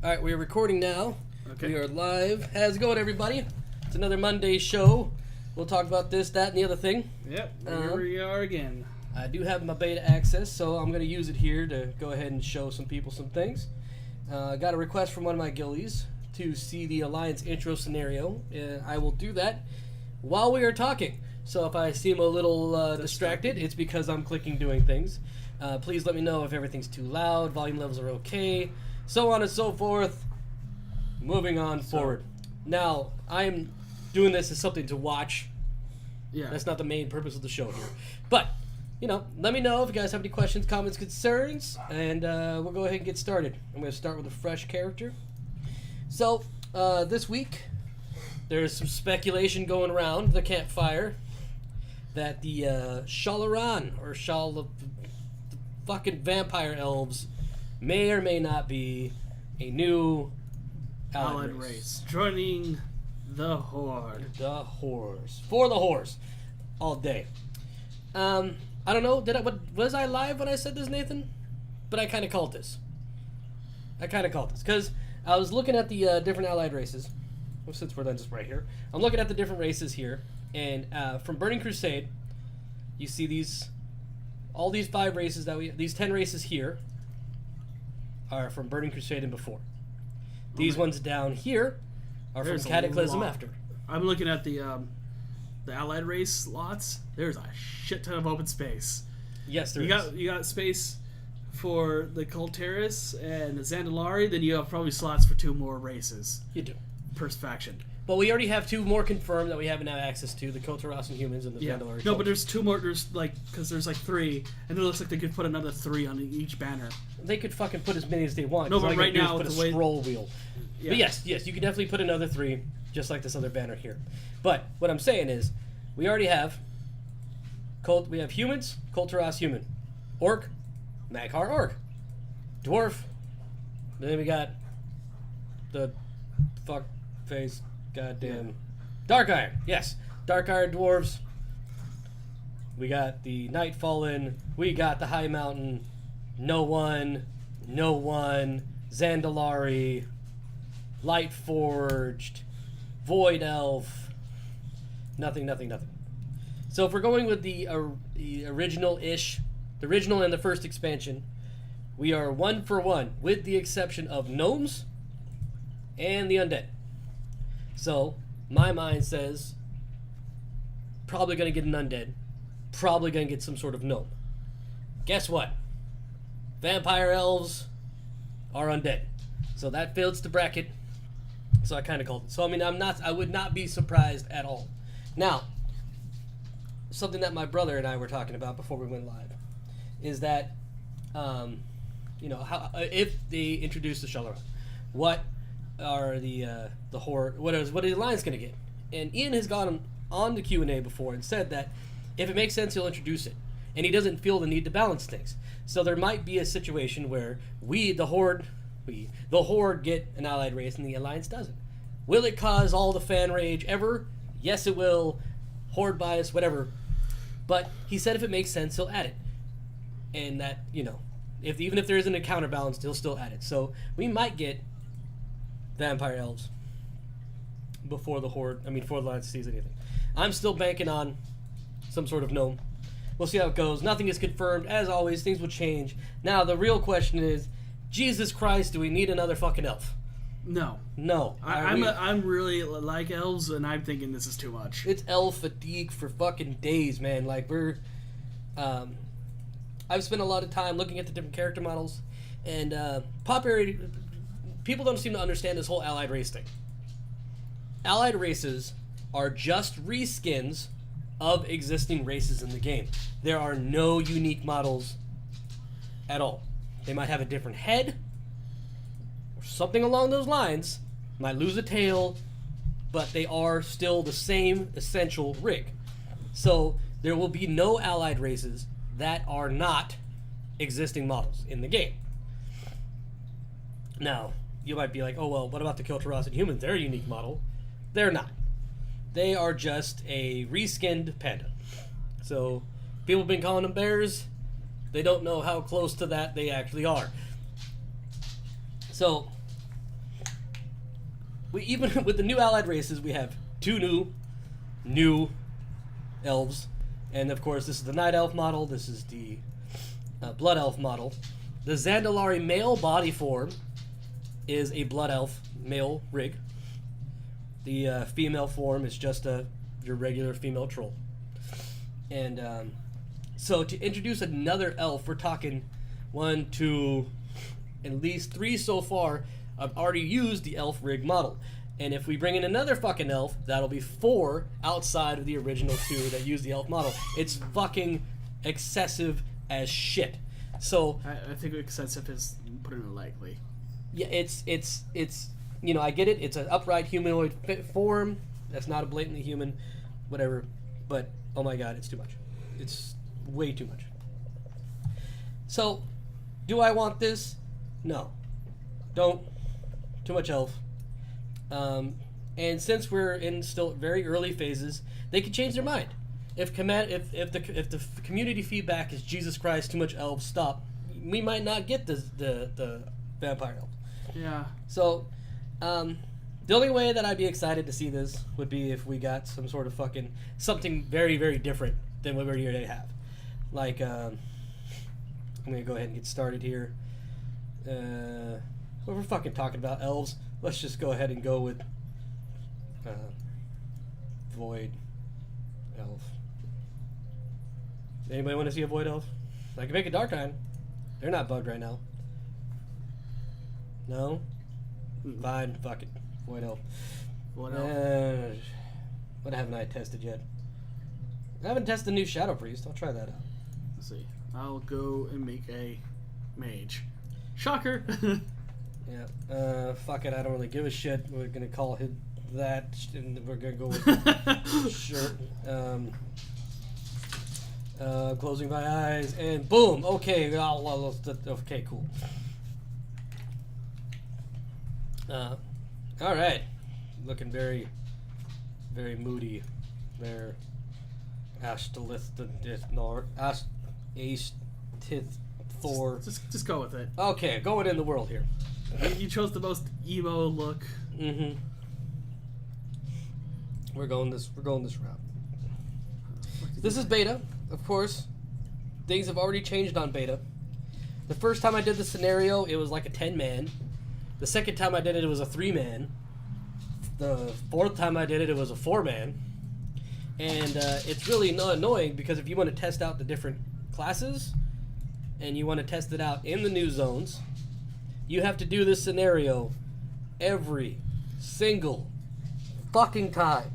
All right, we're recording now. Okay. We are live. How's it going, everybody? It's another Monday show. We'll talk about this, that, and the other thing. Yep, here we are again. I do have my beta access, so I'm going to use it here to go ahead and show some people some things. I got a request from one of my gillies to see the Alliance intro scenario. I will do that while we are talking. So if I seem a little distracted, it's because I'm clicking doing things. Please let me know if everything's too loud, volume levels are okay, so on and so forth. Moving on forward. Now, I'm doing this as something to watch. Yeah. That's not the main purpose of the show here. But, you know, let me know if you guys have any questions, comments, concerns, and we'll go ahead and get started. I'm going to start with a fresh character. So, this week, there's some speculation going around the campfire that the Lordaeron, or the fucking vampire elves, may or may not be a new allied race. Joining the Horde. The whores. For the whores. All day. I don't know, was I live when I said this, Nathan? But I kind of called this. Because I was looking at the different allied races. Well, since we're then just right here. I'm looking at the different races here. And from Burning Crusade, you see all these 5 races these 10 races here are from Burning Crusade and before. These ones down here are from Cataclysm after. I'm looking at the allied race lots. There's a shit ton of open space. Yes, there is. You got space for the Kul Tiras and the Zandalari, then you have probably slots for 2 more races. You do. Per faction. But we already have 2 more confirmed that we haven't had access to, the Kul Tiras and humans and the Zandalari. No, but there's 2 more, because there's 3, and it looks like they could put another 3 on each banner. They could fucking put as many as they want. No, but right now, put a scroll wheel. Yeah. But yes, you can definitely put another 3, just like this other banner here. But what I'm saying is, we already have we have humans, Kul Tiras human, orc, Mag'har orc, dwarf. Then we got the fuck face, goddamn Dark Iron. Yes, Dark Iron dwarves. We got the Night Fallen. We got the High Mountain. No one, Zandalari, Light Forged, Void Elf, nothing. So if we're going with the original-ish, the original and the first expansion, we are 1 for 1, with the exception of gnomes and the undead. So my mind says, probably going to get an undead, probably going to get some sort of gnome. Guess what? Vampire elves are undead. So that fills the bracket. So I kind of called it. So I mean, I would not be surprised at all. Now, something that my brother and I were talking about before we went live is that, how if they introduce the Lordaeron, what are the Horde? What is the Alliance going to get? And Ian has gone on the Q&A before and said that if it makes sense, he'll introduce it, and he doesn't feel the need to balance things. So there might be a situation where the Horde get an allied race and the Alliance doesn't. Will it cause all the fan rage ever? Yes, it will. Horde bias, whatever. But he said if it makes sense, he'll add it. And that, even if there isn't a counterbalance, he'll still add it. So we might get vampire elves before the Alliance sees anything. I'm still banking on some sort of gnome. We'll see how it goes. Nothing is confirmed. As always, things will change. Now, the real question is, Jesus Christ, do we need another fucking elf? No. I'm really like elves, and I'm thinking this is too much. It's elf fatigue for fucking days, man. Like, I've spent a lot of time looking at the different character models, and popularity. People don't seem to understand this whole allied race thing. Allied races are just reskins of existing races in the game. There are no unique models at all. They might have a different head or something along those lines, might lose a tail, but they are still the same essential rig. So there will be no allied races that are not existing models in the game. Now, you might be like, oh well, what about the Kul Tiras and humans? They're a unique model. They're not. They are just a reskinned panda. So people have been calling them bears. They don't know how close to that they actually are. So we even with the new allied races, we have 2 new elves, and of course this is the night elf model. This is the blood elf model. The Zandalari male body form is a blood elf male rig. The female form is just your regular female troll. And so to introduce another elf, we're talking 1, 2, at least 3 so far. I've already used the elf rig model. And if we bring in another fucking elf, that'll be 4 outside of the original 2 that use the elf model. It's fucking excessive as shit. So I think excessive is putting it lightly. yeah, it's you know, I get it. It's an upright humanoid form. That's not a blatantly human, whatever. But oh my god, it's too much. It's way too much. So, do I want this? No. Don't. Too much elf. And since we're in still very early phases, they could change their mind. If the community feedback is Jesus Christ, too much elves, stop, we might not get the vampire elf. Yeah. So, the only way that I'd be excited to see this would be if we got some sort of fucking something very, very different than what we already have. Like, I'm gonna go ahead and get started here. Well, we're fucking talking about elves. Let's just go ahead and go with void elf. Anybody want to see a void elf? I can make a dark nine. They're not bugged right now. No? Fine, fuck it. Void elf. What else? What haven't I tested yet? I haven't tested the new Shadow Priest. I'll try that out. Let's see. I'll go and make a mage. Shocker! Yeah. Fuck it. I don't really give a shit. We're gonna call him that, and we're gonna go with sure. Closing my eyes, and boom. Okay. Okay. Cool. All right. Looking very, very moody there. Ashtalith Nor Ace Tith Thor. Just go with it. Okay, going in the world here. You chose the most emo look. Mm-hmm. We're going this route. This is beta, of course. Things have already changed on beta. The first time I did the scenario, it was like a 10-man. The second time I did it, it was a 3-man. The fourth time I did it, it was a 4-man. And it's really annoying because if you want to test out the different classes and you want to test it out in the new zones, you have to do this scenario every single fucking time.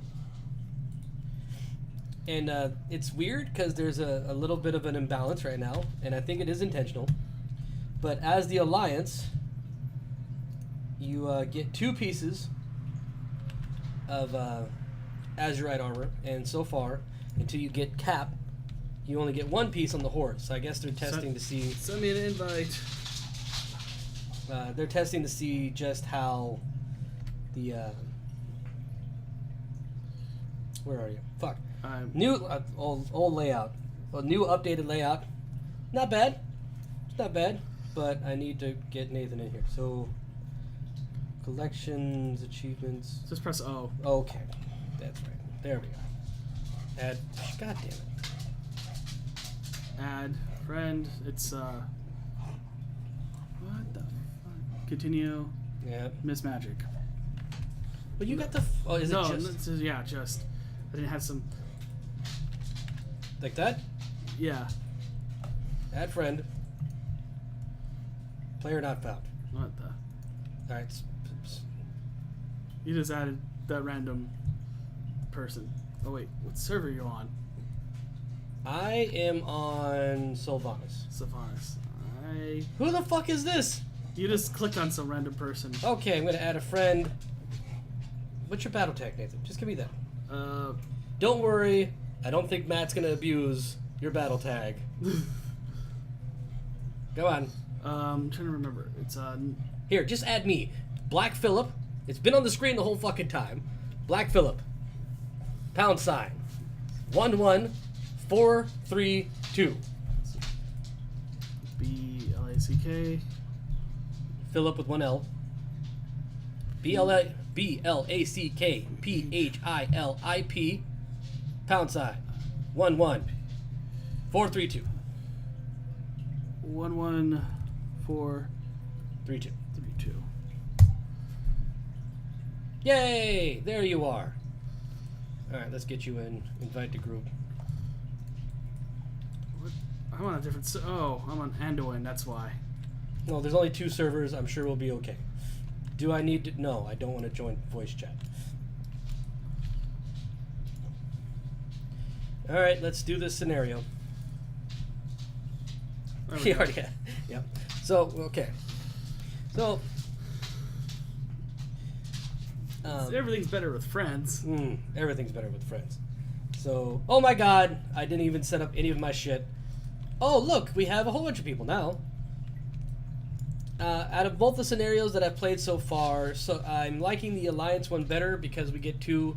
And it's weird because there's a little bit of an imbalance right now, and I think it is intentional. But as the Alliance, you get 2 pieces of Azurite armor, and so far, until you get Cap, you only get 1 piece on the Horde. So I guess they're testing to see... Send me an invite. They're testing to see just how the... where are you? Fuck. New old layout. Well, new updated layout. Not bad. It's not bad. But I need to get Nathan in here. So, collections, achievements. Just press O. Okay. That's right. There we go. Add. God damn it. Add. Friend. It's, what the fuck? Continue. Yeah. Miss Magic. But you got the... Oh, is no, it just... yeah, just... I didn't have some... Like that? Yeah. Add friend. Player not found. What the... Alright. You just added that random person. Oh wait, what server are you on? I am on Sylvanas. Sylvanas. Who the fuck is this? You just clicked on some random person. Okay, I'm gonna add a friend. What's your battle tag, Nathan? Just give me that. Don't worry. I don't think Matt's gonna abuse your battle tag. Go on. I'm trying to remember. It's Here, just add me. Black Phillip. It's been on the screen the whole fucking time. Black Phillip. #. 11432. BLACK. Phillip with 1 L. BLACKPHILIP pound sign 11432. 11432. Yay! There you are. Alright, let's get you in. Invite the group. What? I'm on a different. Oh, I'm on Anduin. That's why. No, there's only 2 servers. I'm sure we'll be okay. Do I need to? No, I don't want to join voice chat. Alright, let's do this scenario. He already had. Yep. So, okay. So. Everything's better with friends. Everything's better with friends. So, oh my god, I didn't even set up any of my shit. Oh, look, we have a whole bunch of people now. Out of both the scenarios that I've played so far, so I'm liking the Alliance one better because we get 2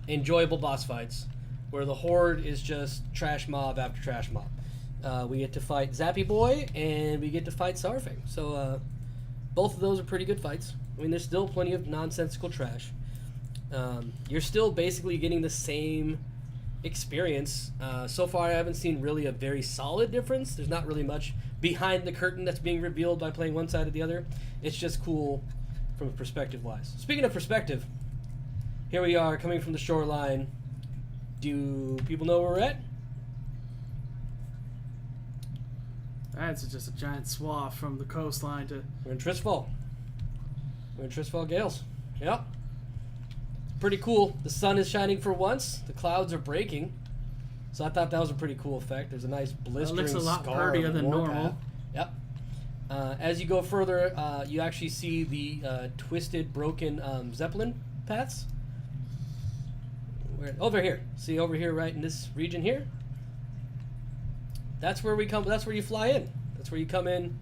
enjoyable boss fights, where the Horde is just trash mob after trash mob. We get to fight Zappy Boy, and we get to fight Sourfang. So, both of those are pretty good fights. I mean, there's still plenty of nonsensical trash. You're still basically getting the same experience. So far, I haven't seen really a very solid difference. There's not really much behind the curtain that's being revealed by playing one side or the other. It's just cool from a perspective-wise. Speaking of perspective, here we are coming from the shoreline. Do people know where we're at? That's just a giant swath from the coastline to... We're in Tristfall. We're in Tristfall Gales. Yep. Pretty cool. The sun is shining for once. The clouds are breaking. So I thought that was a pretty cool effect. There's a nice blistering looks a lot scar prettier on the than warpath. normal. Yep. As you go further, you actually see the twisted, broken Zeppelin paths. Over here. See over here, right in this region here? That's where we come. That's where you fly in. That's where you come in,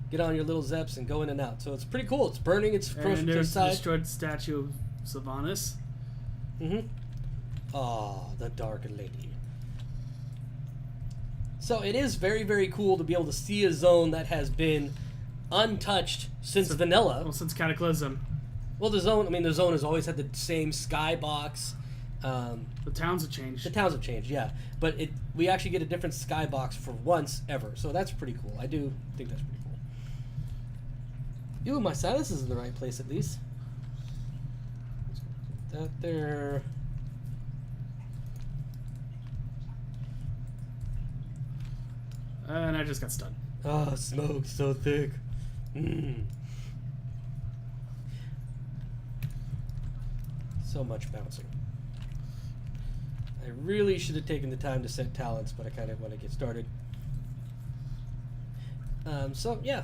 get on your little Zeps, and go in and out. So it's pretty cool. It's burning. It's close and to the there's the side. destroyed statue of Sylvanas. Oh, the Dark Lady. So it is very, very cool to be able to see a zone that has been untouched since vanilla. Well, since Cataclysm. Well, the zone has always had the same skybox. The towns have changed. The towns have changed, yeah. But we actually get a different skybox for once ever. So that's pretty cool. I do think that's pretty cool. Ooh, my silence is in the right place at least. Put that there. And I just got stunned. Oh, smoke so thick. So much bouncing. I really should have taken the time to set talents, but I kind of want to get started. So, yeah.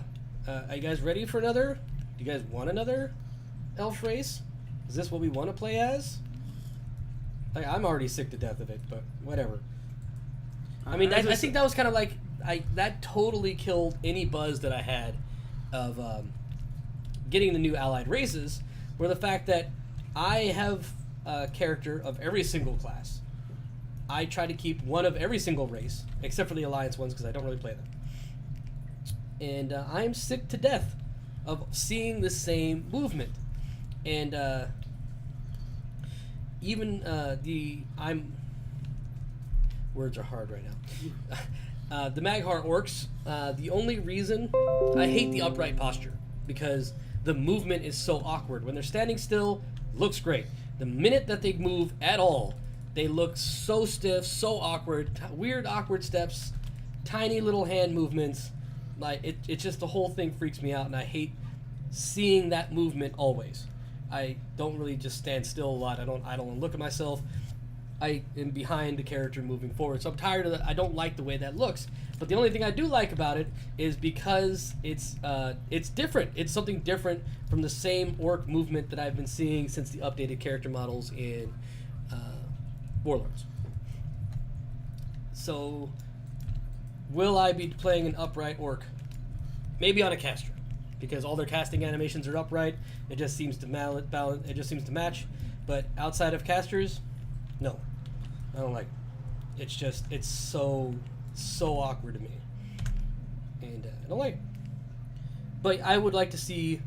Are you guys ready for another? Do you guys want another elf race? Is this what we want to play as? Like, I'm already sick to death of it, but whatever. I mean, I think that was kind of like... that totally killed any buzz that I had of getting the new allied races, were the fact that I have a character of every single class. I try to keep one of every single race, except for the alliance ones, because I don't really play them. And I'm sick to death of seeing the same movement. And even words are hard right now. The Maghar orcs, the only reason I hate the upright posture, because the movement is so awkward. When they're standing still, looks great. The minute that they move at all, they look so stiff, so awkward, weird awkward steps, tiny little hand movements. Like it just, the whole thing freaks me out, and I hate seeing that movement always. I don't really just stand still a lot. I don't look at myself. I am behind the character moving forward. So I'm tired of that. I don't like the way that looks. But the only thing I do like about it is because it's different. It's something different from the same orc movement that I've been seeing since the updated character models in Warlords. So will I be playing an upright orc? Maybe on a caster, because all their casting animations are upright. It just seems to balance. It just seems to match. But outside of casters, no. I don't like it. It's so awkward to me. And I don't like it. But I would like to see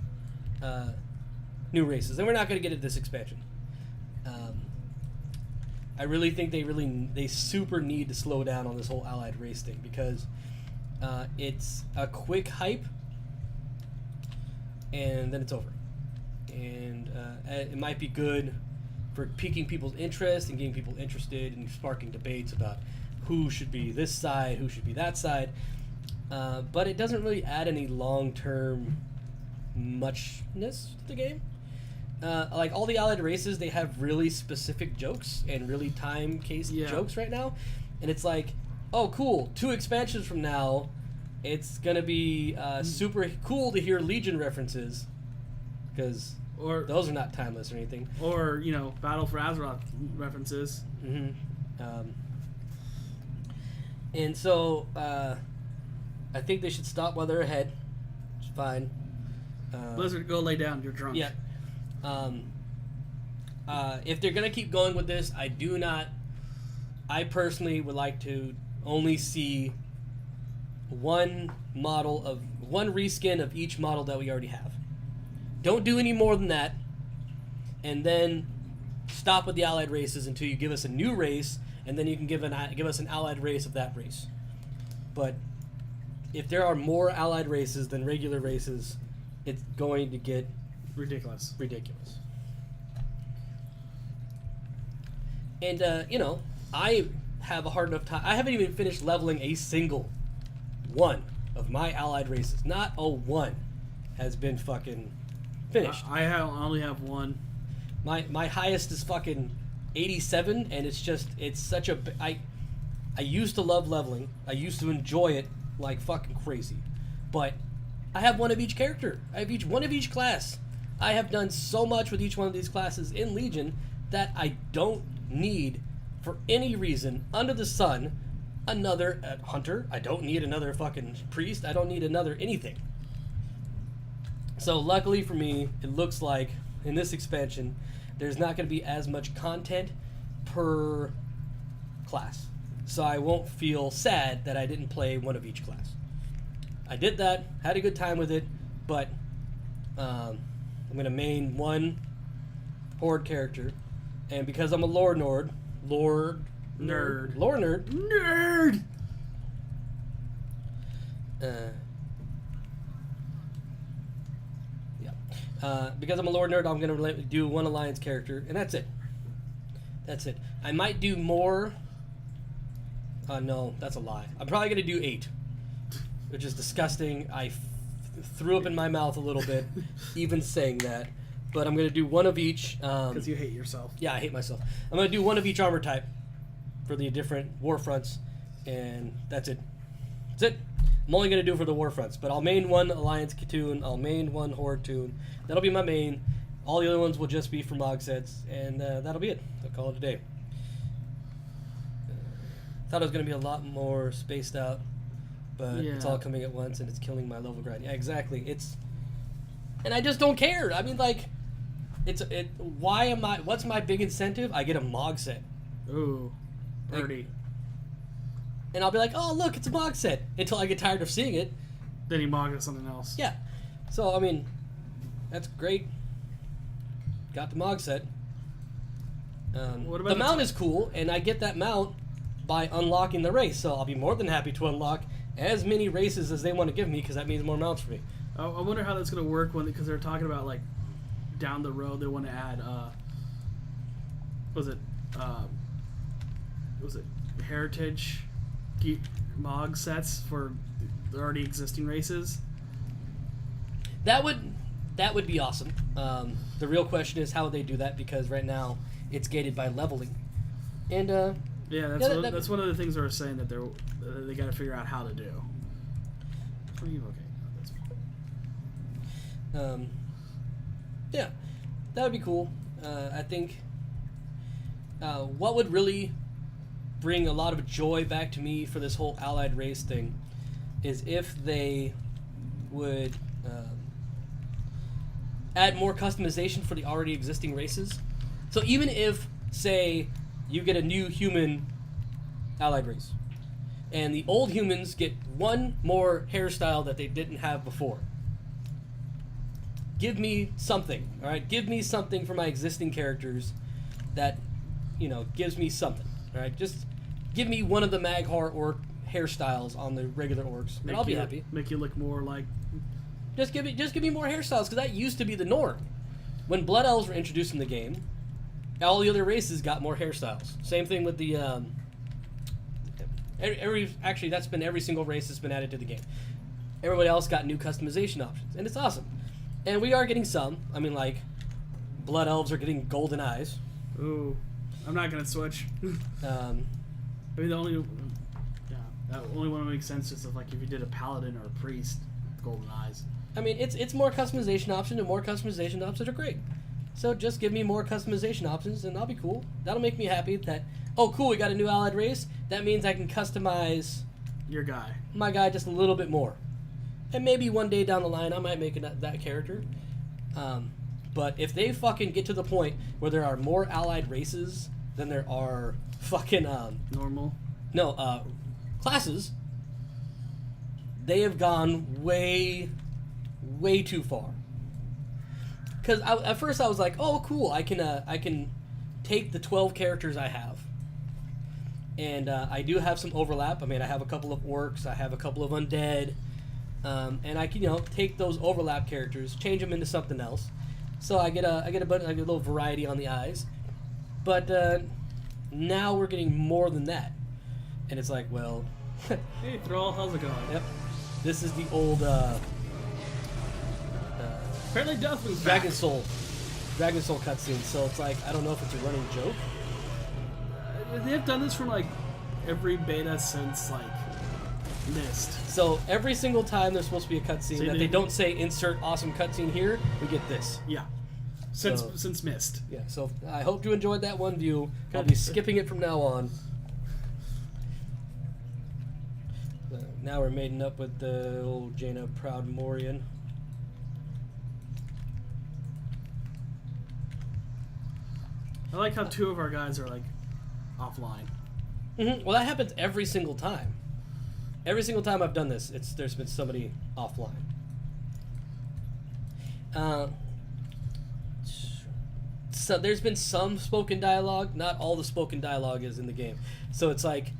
new races, and we're not going to get it this expansion. I really think they super need to slow down on this whole allied race thing, because it's a quick hype and then it's over. And it might be good for piquing people's interest and getting people interested and sparking debates about who should be this side, who should be that side. But it doesn't really add any long-term muchness to the game. Like all the allied races, they have really specific jokes and really time-cased jokes right now. And it's like, oh, cool, 2 expansions from now, it's going to be super cool to hear Legion references, because those are not timeless or anything. Or, Battle for Azeroth references. Mm-hmm. And so, I think they should stop while they're ahead. It's fine. Blizzard, go lay down. You're drunk. Yeah. If they're going to keep going with this, I personally would like to only see one reskin of each model that we already have. Don't do any more than that, and then stop with the allied races until you give us a new race, and then you can give us an allied race of that race. But if there are more allied races than regular races, it's going to get ridiculous. And I have a hard enough time. I haven't even finished leveling a single one of my allied races. Not a one has been fucking finished. I only have one. My highest is fucking 87, and it's such a. I used to love leveling. I used to enjoy it like fucking crazy, but I have one of each character. I have one of each class. I have done so much with each one of these classes in Legion that I don't need, for any reason under the sun, another hunter. I don't need another fucking priest. I don't need another anything. So luckily for me, it looks like in this expansion, there's not going to be as much content per class. So I won't feel sad that I didn't play one of each class. I did that, had a good time with it, but I'm going to main one Horde character, and because I'm a lore nerd, because I'm a lore nerd, I'm going to do one alliance character, and that's it. I might do more. No, that's a lie. I'm probably going to do 8, which is disgusting. I threw up in my mouth a little bit, even saying that. But I'm going to do one of each. Because you hate yourself. Yeah, I hate myself. I'm going to do one of each armor type for the different war fronts, and that's it. I'm only going to do it for the war fronts, but I'll main one alliance toon. I'll main one horde toon. That'll be my main. All the other ones will just be for Mog sets, and that'll be it. I'll call it a day. Thought it was going to be a lot more spaced out, but it's all coming at once, and it's killing my level grind. Yeah, exactly. And I just don't care. I mean, like, what's my big incentive? I get a Mog set. Ooh, pretty. And I'll be like, oh, look, it's a Mog set, until I get tired of seeing it. Then he Mogs something else. Yeah. So, I mean, that's great. Got the Mog set. What about the mount is cool, and I get that mount by unlocking the race, so I'll be more than happy to unlock as many races as they want to give me, because that means more mounts for me. I wonder how that's going to work because they're talking about, like, down the road they want to add, was it Heritage Mog sets for the already existing races? That would be awesome. The real question is how would they do that, because right now it's gated by leveling. And that's one of the things they were saying that they got to figure out how to do. Okay, that's fine. Yeah, that would be cool. I think what would really bring a lot of joy back to me for this whole allied race thing is if they would add more customization for the already existing races. So even if, say, you get a new human allied race, and the old humans get one more hairstyle that they didn't have before, give me something. All right, give me something for my existing characters that, gives me something. All right, just give me one of the Maghar orc hairstyles on the regular orcs, and I'll be happy. Make you look more like. Just give me more hairstyles, because that used to be the norm. When Blood Elves were introduced in the game, all the other races got more hairstyles. Same thing with the actually that's been every single race that's been added to the game. Everybody else got new customization options, and it's awesome. And we are getting some. I mean, like, Blood Elves are getting golden eyes. Ooh, I'm not gonna switch. I mean, the only one that makes sense is if, like, if you did a paladin or a priest, golden eyes. I mean, it's more customization options, and more customization options are great. So just give me more customization options, and I'll be cool. That'll make me happy that, oh, cool, we got a new allied race. That means I can customize your guy. My guy just a little bit more. And maybe one day down the line, I might make that character. But if they fucking get to the point where there are more allied races than there are fucking... normal? No, classes, they have gone way, way too far. Because at first I was like, oh, cool, I can take the 12 characters I have. And I do have some overlap. I mean, I have a couple of orcs, I have a couple of undead, and I can take those overlap characters, change them into something else. So I get a little variety on the eyes. But now we're getting more than that, and it's like, well, hey Thrall, how's it going? Yep, this is the old apparently Duffman's Dragon Soul cutscene. So it's like, I don't know if it's a running joke. They've done this for like every beta since like Mist. So every single time there's supposed to be a cutscene that they don't say insert awesome cutscene here, we get this. Yeah. Since Mist. Yeah. So I hope you enjoyed that one view. I'll be skipping it from now on. Now we're mating up with the old Jaina Proudmorian. I like how two of our guys are like offline. Mm-hmm. Well, that happens every single time. Every single time I've done this, there's been somebody offline. So there's been some spoken dialogue. Not all the spoken dialogue is in the game. So it's like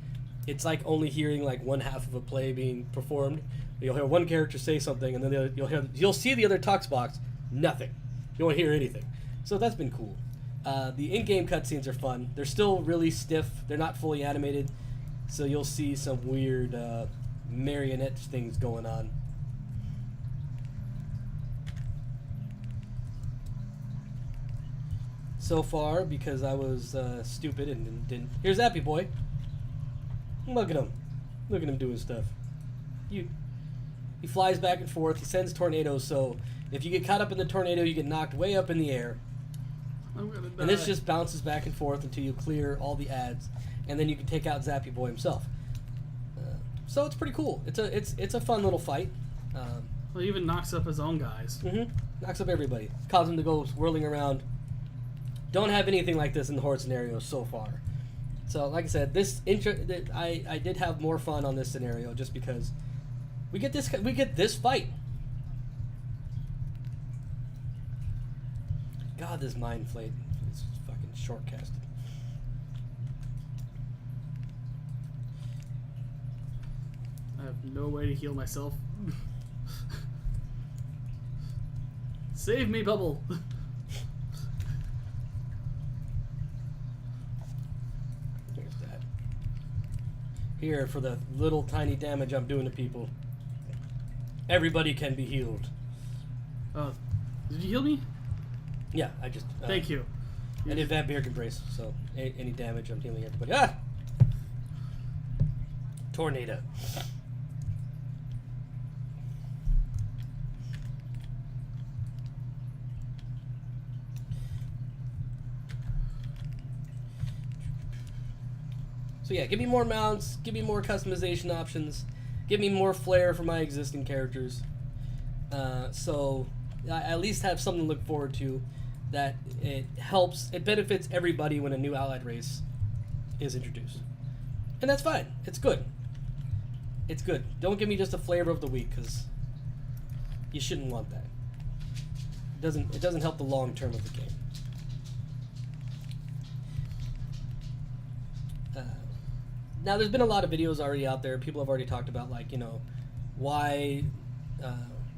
only hearing like one half of a play being performed. You'll hear one character say something, and then you'll see the other talks box. Nothing. You won't hear anything. So that's been cool. The in-game cutscenes are fun. They're still really stiff. They're not fully animated, so you'll see some weird marionette things going on. So far, because I was stupid and didn't... Here's Appy Boy. Look at him. Look at him doing stuff. He flies back and forth. He sends tornadoes, so if you get caught up in the tornado, you get knocked way up in the air. I'm gonna die. And this just bounces back and forth until you clear all the ads, and then you can take out Zappy Boy himself. So it's pretty cool. It's a fun little fight. Well, he even knocks up his own guys. Mm-hmm. Knocks up everybody. Causes them to go whirling around. Don't have anything like this in the Horde scenario so far. So, like I said, I did have more fun on this scenario just because we get this fight. God, this mind flate is fucking shortcasted. I have no way to heal myself. Save me, Bubble! Here's that. Here, for the little tiny damage I'm doing to people. Everybody can be healed. Oh, did you heal me? Yeah, I just... Thank you. I did Vampiric Embrace, so any damage, I'm healing everybody. Ah! Tornado. So yeah, give me more mounts, give me more customization options, give me more flair for my existing characters. So I at least have something to look forward to, that it benefits everybody when a new allied race is introduced. And that's fine. It's good. It's good. Don't give me just a flavor of the week, because you shouldn't want that. doesn't help the long term of the game. Now, there's been a lot of videos already out there. People have already talked about, like, you know, why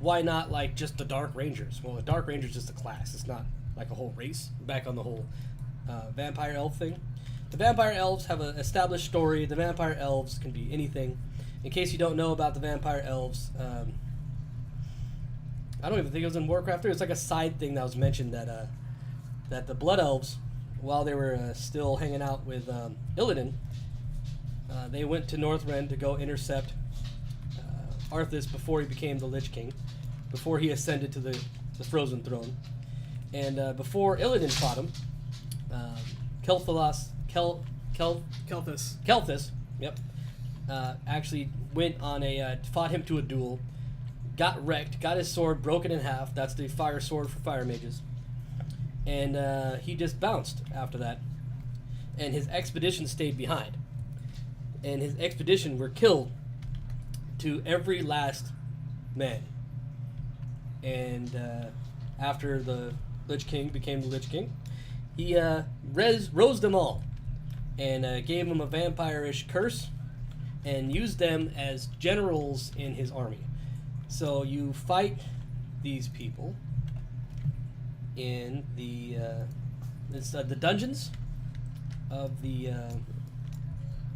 not, like, just the Dark Rangers? Well, the Dark Ranger's just a class. It's not like a whole race. Back on the whole vampire elf thing. The vampire elves have an established story. The vampire elves can be anything. In case you don't know about the vampire elves, I don't even think it was in Warcraft 3. It's like a side thing that was mentioned that the blood elves, while they were still hanging out with Illidan, they went to Northrend to go intercept Arthas before he became the Lich King, before he ascended to the Frozen Throne. And before Illidan fought him, Kelthus, yep, actually went on fought him to a duel, got wrecked, got his sword broken in half. That's the fire sword for fire mages. And he just bounced after that. And his expedition stayed behind. And his expedition were killed to every last man. And after the Lich King became the Lich King, he rose them all and gave them a vampire-ish curse and used them as generals in his army. So you fight these people in the dungeons of the.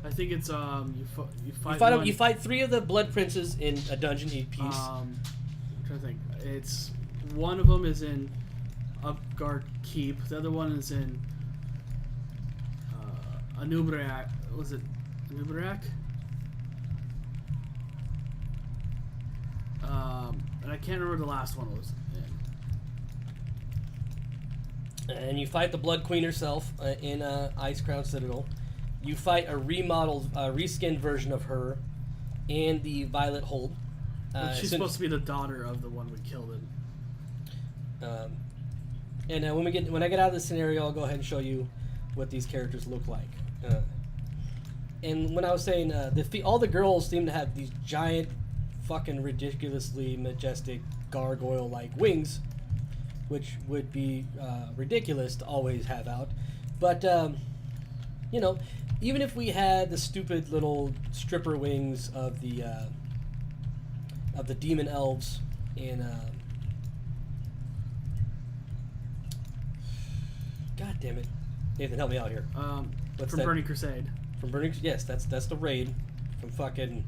I think it's you fight 3 of the Blood Princes in a dungeon each piece. I'm trying to think. It's one of them is in Upgard Keep. The other one is in Anubriac. Was it Anubriac? And I can't remember the last one was in. And you fight the Blood Queen herself in Icecrown Citadel. You fight a remodeled, reskinned version of her in the Violet Hold. She's supposed to be the daughter of the one we killed in. And when I get out of this scenario, I'll go ahead and show you what these characters look like. And when I was saying all the girls seem to have these giant, fucking ridiculously majestic gargoyle-like wings, which would be ridiculous to always have out. But you know, even if we had the stupid little stripper wings of the demon elves in God damn it, Nathan, help me out here. From Burning Crusade. From Burning, yes, that's the raid from fucking.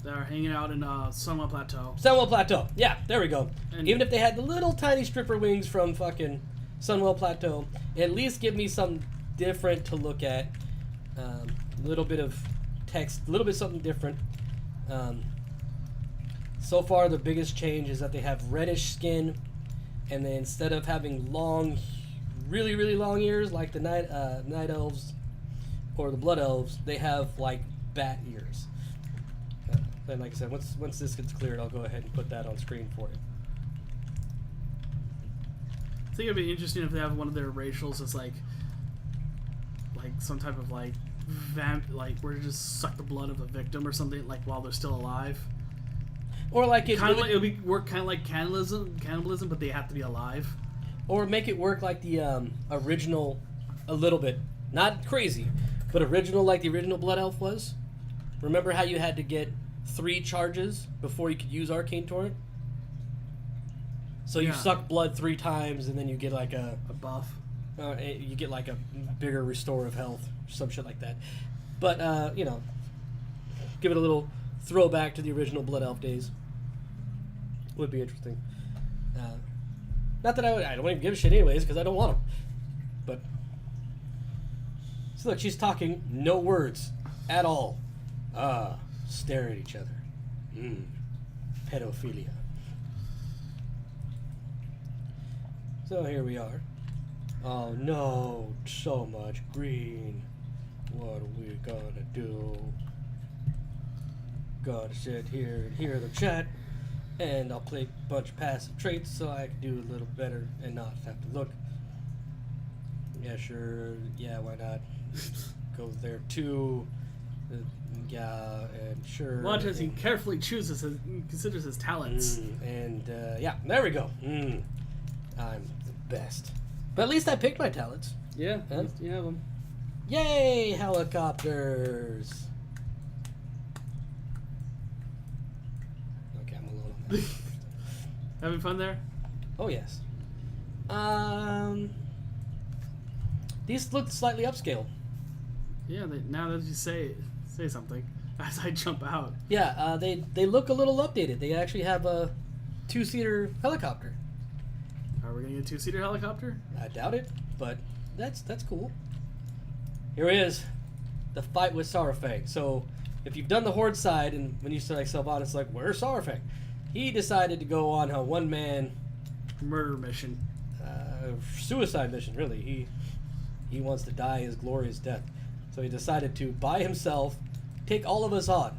They're hanging out in Sunwell Plateau. Sunwell Plateau, yeah, there we go. And even if they had the little tiny stripper wings from fucking Sunwell Plateau, at least give me something different to look at. A little bit of text, a little bit something different. So far, the biggest change is that they have reddish skin, and then instead of having long, really, really long ears like the night elves or the blood elves, they have like bat ears. Then, like I said, once this gets cleared, I'll go ahead and put that on screen for you. I think it'd be interesting if they have one of their racials as like some type of like where you just suck the blood of a victim or something, like while they're still alive. Or like it would work kind of like cannibalism, but they have to be alive. Or make it work like the original, a little bit, not crazy, but original like the original Blood Elf was. Remember how you had to get 3 charges before you could use Arcane Torrent? So you suck blood 3 times, and then you get like a buff. You get like a bigger restore of health, some shit like that. But you know, give it a little throwback to the original Blood Elf days. Would be interesting. Not that I don't even give a shit anyways, because I don't want them. But so look, she's talking, no words at all. Stare at each other. Pedophilia. So here we are. Oh no, so much green. What are we gonna do? Gotta sit here and hear the chat, and I'll play a bunch of passive traits so I can do a little better and not have to look. Yeah, sure. Yeah, why not? Go there too. Yeah, and sure. Watch as he carefully considers his talents. Yeah, there we go. I'm the best. But at least I picked my talents. Yeah, Huh? you have them. Yay, helicopters! Okay, I'm alone on that. Having fun there? Oh, yes. These look slightly upscale. Yeah, now that you say something, as I jump out. Yeah, they look a little updated. They actually have a 2-seater helicopter. Are we gonna get a 2-seater helicopter? I doubt it, but that's cool. Here he is, the fight with Saurfang. So, if you've done the Horde side, and when you say like Sylvanas, it's like, where's Saurfang? He decided to go on a one-man Murder mission. suicide mission. Really, he wants to die his glorious death. So he decided to, by himself, take all of us on.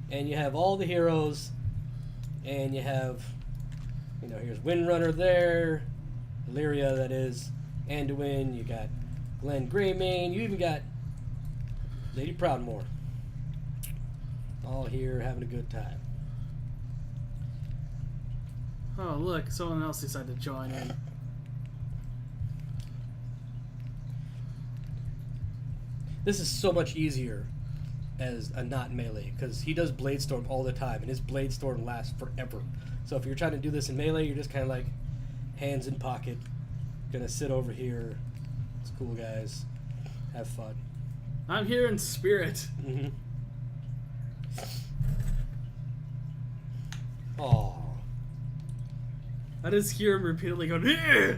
And you have all the heroes, and you have, you know, here's Windrunner there, Illyria, that is, Anduin, you got Glenn Greymane, you even got Lady Proudmoore. All here having a good time. Oh, look, someone else decided to join in. This is so much easier as a not melee, because he does Blade Storm all the time, and his Blade Storm lasts forever. So if you're trying to do this in melee, you're just kind of like hands in pocket, gonna sit over here. It's cool, guys. Have fun. I'm here in spirit. Mm-hmm. Aww. I just hear him repeatedly going, "Ugh!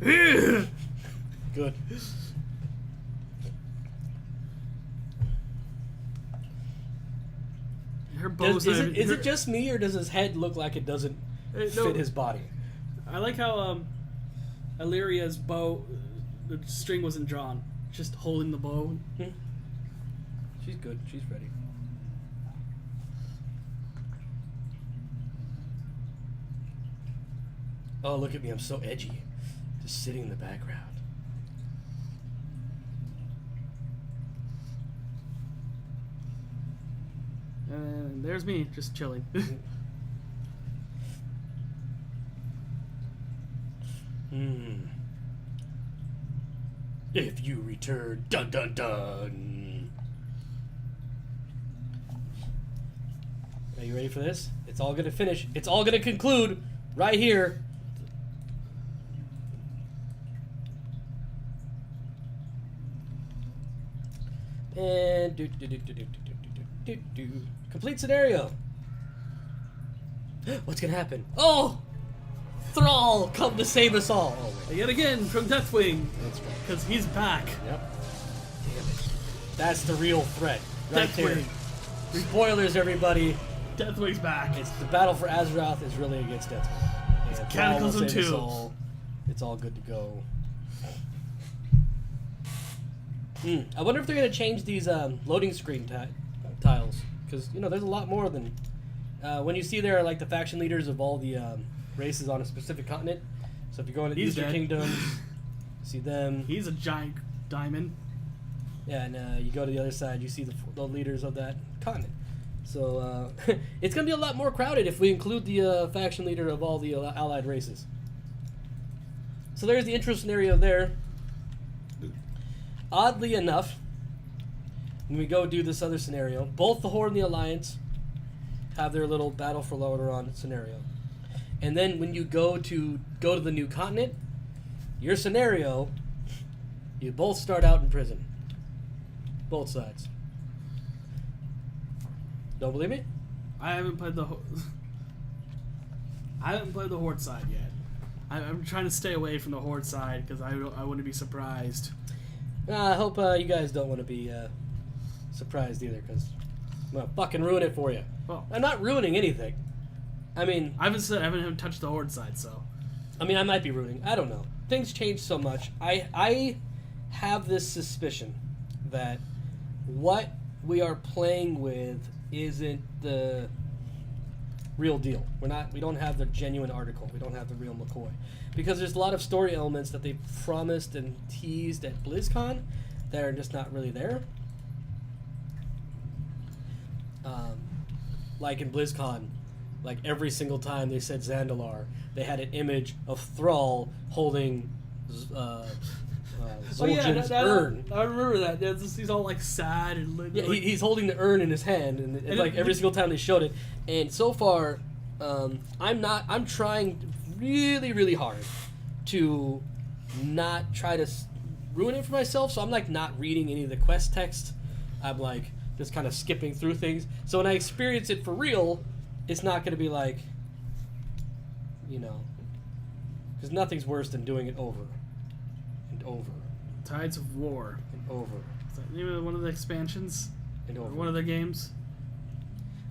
Ugh!" Good. Her bow's Is not- it just me, or does his head look like it doesn't no. fit his body? I like how Illyria's bow, the string wasn't drawn, just holding the bow. She's good. She's ready. Oh, look at me. I'm so edgy. Just sitting in the background. And there's me, just chilling. If you return, dun dun dun. Are you ready for this? It's all gonna finish. It's all gonna conclude right here. And complete scenario. What's gonna happen? Oh, Thrall, come to save us all. Oh, wait. Yet again from Deathwing, That's right. because he's back. Yep. Damn it. That's the real threat, right there. Deathwing. Spoilers, everybody. Deathwing's back. It's the battle for Azeroth is really against Deathwing. And Thrall will Cataclysm save us 2. all. It's all good to go. I wonder if they're going to change these loading screen tiles. Because, you know, there's a lot more than... when you see there, like, the faction leaders of all the races on a specific continent. So if you go into the He's Eastern dead. Kingdom, see them. He's a giant diamond. Yeah, and you go to the other side, you see the leaders of that continent. So it's going to be a lot more crowded if we include the faction leader of all the allied races. So there's the intro scenario there. Oddly enough, when we go do this other scenario, both the Horde and the Alliance have their little battle for Lordaeron scenario. And then when you go to the new continent, your scenario, you both start out in prison. Both sides. Don't believe me? I haven't played the Horde side yet. I'm trying to stay away from the Horde side because I wouldn't be surprised. I hope you guys don't want to be surprised either, because I'm going to fucking ruin it for you. Well, I'm not ruining anything. I mean, I haven't touched the Horde side, so. I might be ruining. I don't know. Things change so much. I have this suspicion that what we are playing with isn't the real deal. We don't have the genuine article. We don't have the real McCoy. Because there's a lot of story elements that they promised and teased at BlizzCon that are just not really there. Like in BlizzCon, like every single time they said Zandalar, they had an image of Thrall holding Zul'jin's urn. I remember that. Yeah, he's all like sad and yeah, he's holding the urn in his hand, and like every single time they showed it. And so far, I'm trying really, really hard to not try to ruin it for myself. So I'm like not reading any of the quest text. I'm like just kind of skipping through things. So when I experience it for real, it's not going to be like, you know, because nothing's worse than doing it over and over. Tides of War. And over. Is that the name of one of the expansions? And over. Or one of their games?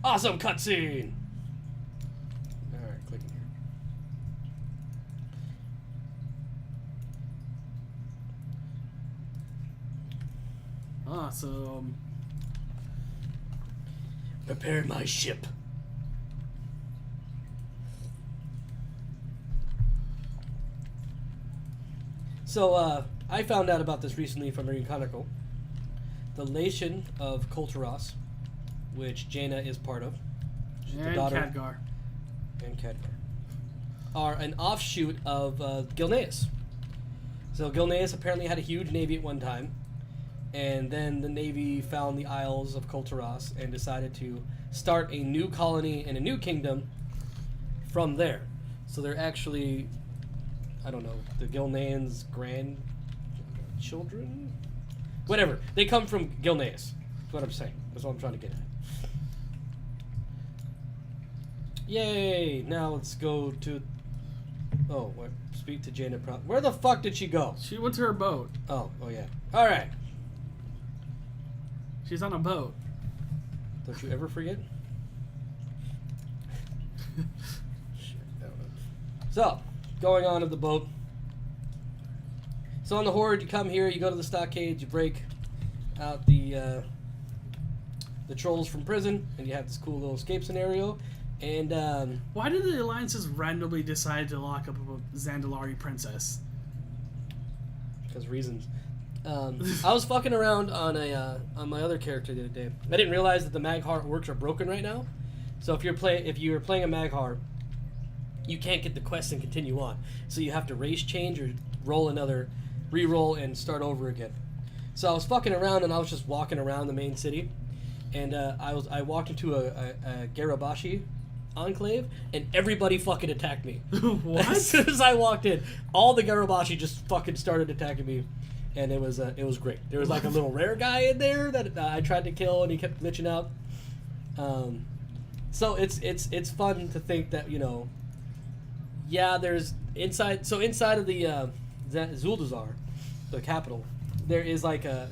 Awesome cutscene! Alright, click in here. Awesome. Prepare my ship. So, I found out about this recently from Marine Chronicle. The Lation of Kul Tiras, which Jaina is part of. She's And the daughter, Khadgar. and Khadgar, are an offshoot of Gilneas. So Gilneas apparently had a huge navy at one time, and then the navy found the Isles of Kul Tiras and decided to start a new colony and a new kingdom from there. So they're actually, I don't know, the Gilneans' grandchildren? Whatever. They come from Gilneas. That's what I'm saying. That's what I'm trying to get at. Yay! Now let's go to... Oh, what? Speak to Jaina Proud. Where the fuck did she go? She went to her boat. Oh yeah. Alright. She's on a boat. Don't you ever forget? So, going on to the boat. So on the Horde, you come here, you go to the stockade, you break out the trolls from prison, and you have this cool little escape scenario. And Why did the Alliances randomly decide to lock up a Zandalari princess? because reasons. I was fucking around on my other character the other day. I didn't realize that the Magheart works are broken right now. So if you're playing a Magheart, you can't get the quest and continue on. So you have to race change or re-roll and start over again. So I was fucking around and I was just walking around the main city, and I walked into a Garabashi enclave, and everybody fucking attacked me. What? As soon as I walked in, all the Garabashi just fucking started attacking me, and it was great. There was like a little rare guy in there that I tried to kill, and he kept glitching out. So it's fun to think that, you know, yeah, there's inside of the Zuldazar, the capital, there is like a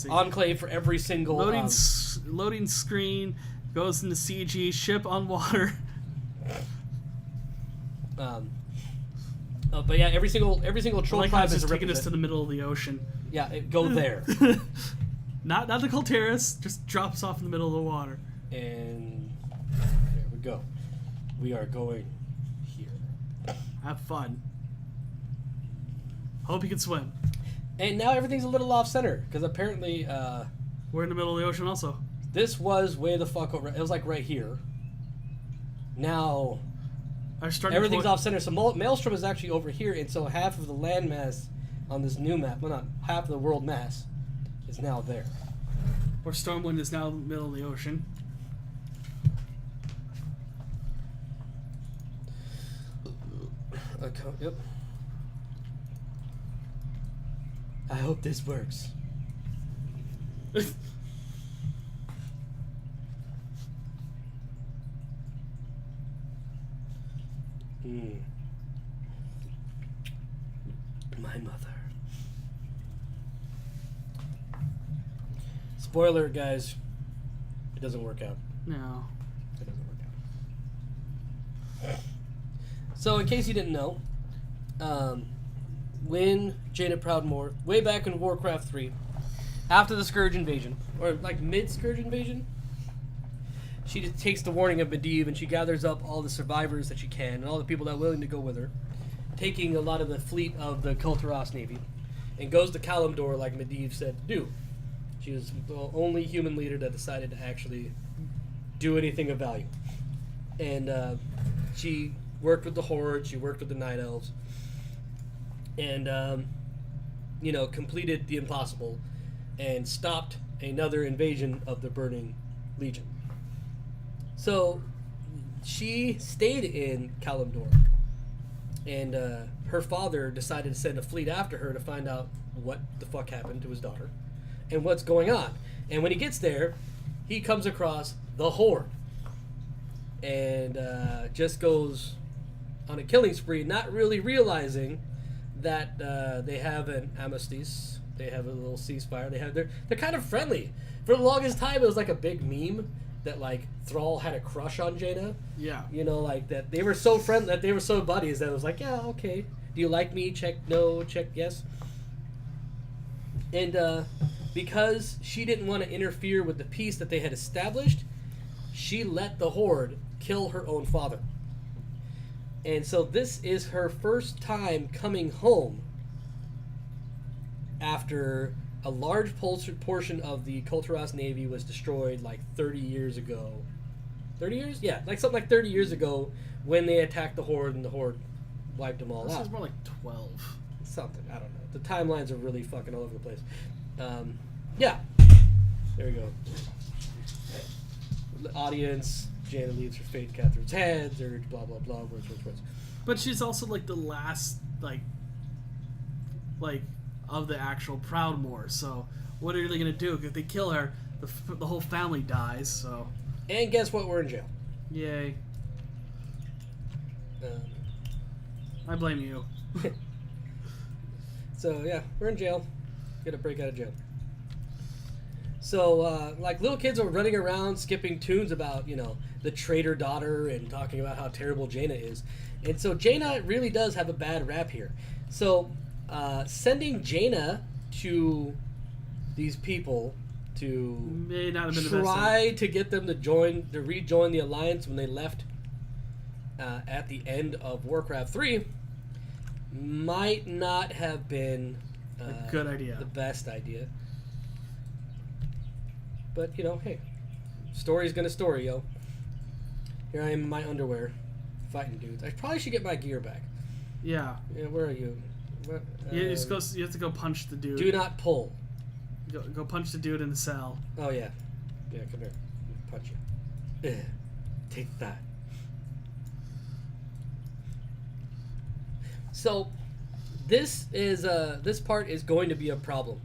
enclave for every single loading screen goes into CG, ship on water. But yeah, every single troll tribe is is taking us to the middle of the ocean. Yeah, go there. Not the Kul Tiras, just drops off in the middle of the water. And there we go. We are going here. Have fun. Hope you can swim. And now everything's a little off center because apparently We're in the middle of the ocean also. this was way the fuck over. It was like right here. Now everything's off center. So Maelstrom is actually over here, and so half of the landmass on this new map, well, not half of the world mass, is now there. Where Stormwind is now in the middle of the ocean. Yep. I hope this works. My mother. Spoiler, guys. It doesn't work out. No. It doesn't work out. So, in case you didn't know, when Jaina Proudmoore, way back in Warcraft 3, after the Scourge invasion, or like mid-Scourge invasion, she just takes the warning of Medivh and she gathers up all the survivors that she can and all the people that are willing to go with her, taking a lot of the fleet of the Kul Tiras Navy, and goes to Kalimdor like Medivh said to do. She was the only human leader that decided to actually do anything of value. And she worked with the Horde, she worked with the Night Elves, and completed the impossible and stopped another invasion of the Burning Legion. So she stayed in Kalimdor, and her father decided to send a fleet after her to find out what the fuck happened to his daughter and what's going on. And when he gets there, he comes across the Horde and just goes on a killing spree, not really realizing that they have an armistice, they have a little ceasefire, they're kind of friendly. For the longest time, it was like a big meme that like Thrall had a crush on Jaina. Yeah. Like that they were so friendly, that they were so buddies that it was like, yeah, okay. Do you like me? Check no, check yes. And because she didn't want to interfere with the peace that they had established, she let the Horde kill her own father. And so this is her first time coming home after a large portion of the Kul Tiras Navy was destroyed like 30 years ago. 30 years? Yeah, like something like 30 years ago when they attacked the Horde and the Horde wiped them all out. This is more like 12. Something, I don't know. The timelines are really fucking all over the place. Yeah. There we go. The audience, Jaina leaves her fate, Catherine's head, urge, blah, blah, blah, words. But she's also like the last, like of the actual Proudmoore. So what are they gonna do if they kill her? The whole family dies. So. And guess what? We're in jail. Yay. I blame you. So yeah, we're in jail. Get a break out of jail. So like little kids are running around skipping tunes about the traitor daughter and talking about how terrible Jaina is, and so Jaina really does have a bad rap here. So sending Jaina to these people to may not have been try to get them to rejoin the Alliance when they left at the end of Warcraft 3 might not have been a good idea. The best idea. But hey, story's gonna story, yo. Here I am in my underwear, fighting dudes. I probably should get my gear back. Yeah. Yeah, where are you? What, you have to go punch the dude. Do not pull. Go punch the dude in the cell. Oh yeah, yeah. Come here, punch you. Ugh. Take that. So, this part is going to be a problem.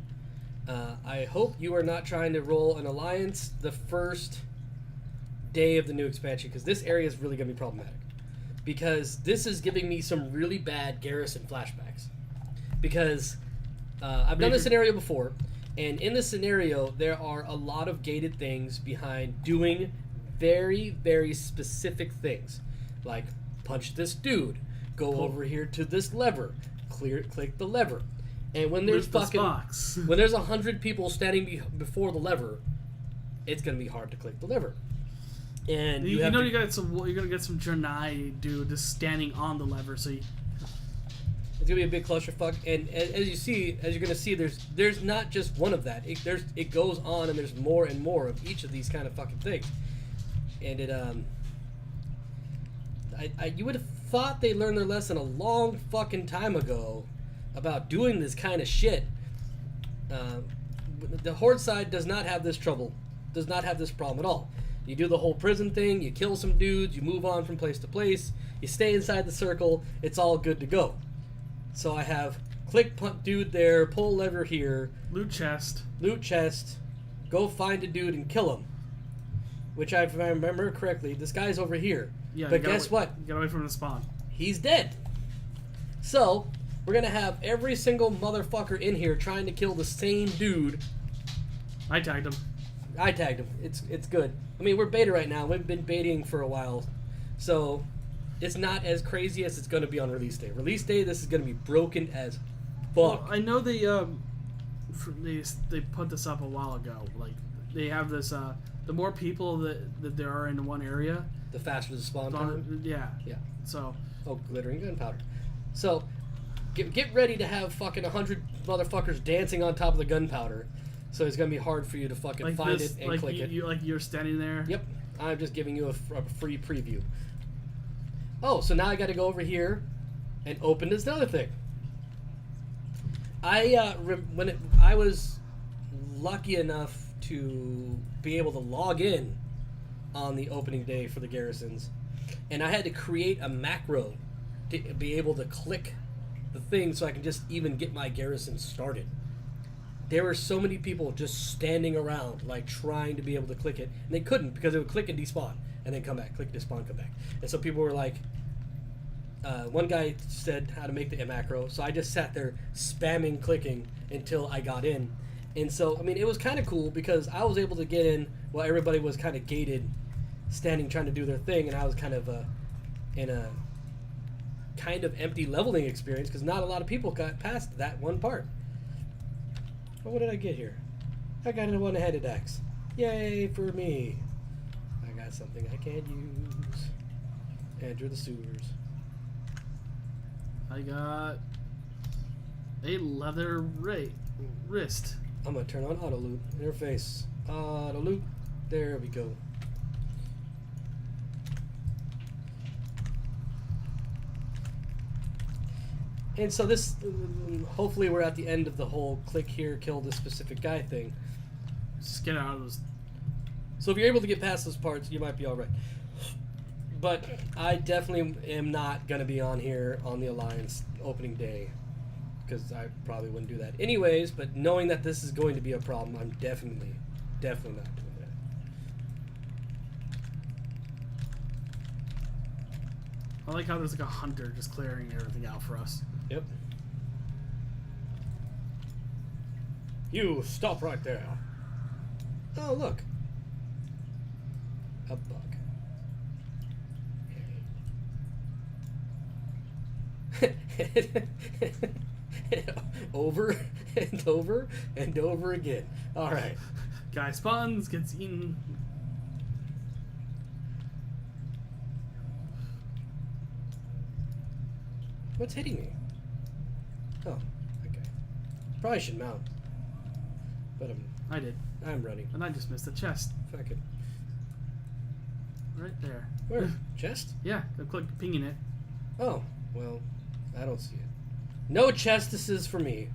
I hope you are not trying to roll an alliance the first day of the new expansion, because this area is really going to be problematic. Because this is giving me some really bad Garrison flashbacks. Because I've done this scenario before, and in this scenario, there are a lot of gated things behind doing very, very specific things. Like, punch this dude, go over here to this lever, click the lever. And when there's when there's 100 people standing before the lever, it's gonna be hard to click the lever. And you're gonna get some Janai dude just standing on the lever, so it's gonna be a big clusterfuck. And as you're gonna see, there's not just one of that. It goes on, and there's more and more of each of these kind of fucking things. And you would have thought they learned their lesson a long fucking time ago about doing this kind of shit. The Horde side does not have this trouble, does not have this problem at all. You do the whole prison thing, you kill some dudes, you move on from place to place, you stay inside the circle, it's all good to go. So I have click punt dude there, pull lever here, loot chest, go find a dude and kill him. Which, if I remember correctly, this guy's over here. Yeah, but guess what? Get away from the spawn. He's dead. So we're gonna have every single motherfucker in here trying to kill the same dude. I tagged him. It's good. I mean, we're beta right now. We've been baiting for a while, so it's not as crazy as it's gonna be on release day. Release day, this is gonna be broken as fuck. Well, I know they put this up a while ago. Like they have this. The more people that there are in one area, the faster the spawn time. Yeah. Yeah. So. Oh, glittering gunpowder. So, get ready to have fucking 100 motherfuckers dancing on top of the gunpowder. So it's gonna be hard for you to fucking find it and click it. You're standing there. Yep. I'm just giving you a free preview. Oh, so now I got to go over here and open this other thing. I was lucky enough to be able to log in on the opening day for the garrisons, and I had to create a macro to be able to click the thing so I can just even get my garrison started. There were so many people just standing around, like trying to be able to click it, and they couldn't because it would click and despawn, and then come back, click, despawn, come back. And so people were like, one guy said how to make the macro, so I just sat there spamming clicking until I got in. And so, I mean, it was kind of cool because I was able to get in while everybody was kind of gated, standing trying to do their thing, and I was kind of in a kind of empty leveling experience because not a lot of people got past that one part. But what did I get here? I got a one-handed axe. Yay for me. I got something I can use. Enter the sewers. I got a leather wrist. I'm going to turn on auto loot. Interface. Auto loot. There we go. And so this, hopefully we're at the end of the whole click here, kill this specific guy thing. Just get out of those. So if you're able to get past those parts, you might be alright. But I definitely am not going to be on here on the Alliance opening day, because I probably wouldn't do that anyways, but knowing that this is going to be a problem, I'm definitely not doing that. I like how there's like a hunter just clearing everything out for us. Yep. You stop right there. Oh, look. A bug. Over and over and over again. All right. Guy spawns, gets eaten. What's hitting me? Oh, okay. Probably should mount. But I did. I'm running. And I just missed the chest. Fuck it. Right there. Where? Chest? Yeah, I clicked pinging it. Oh, well, I don't see it. No chestesses for me.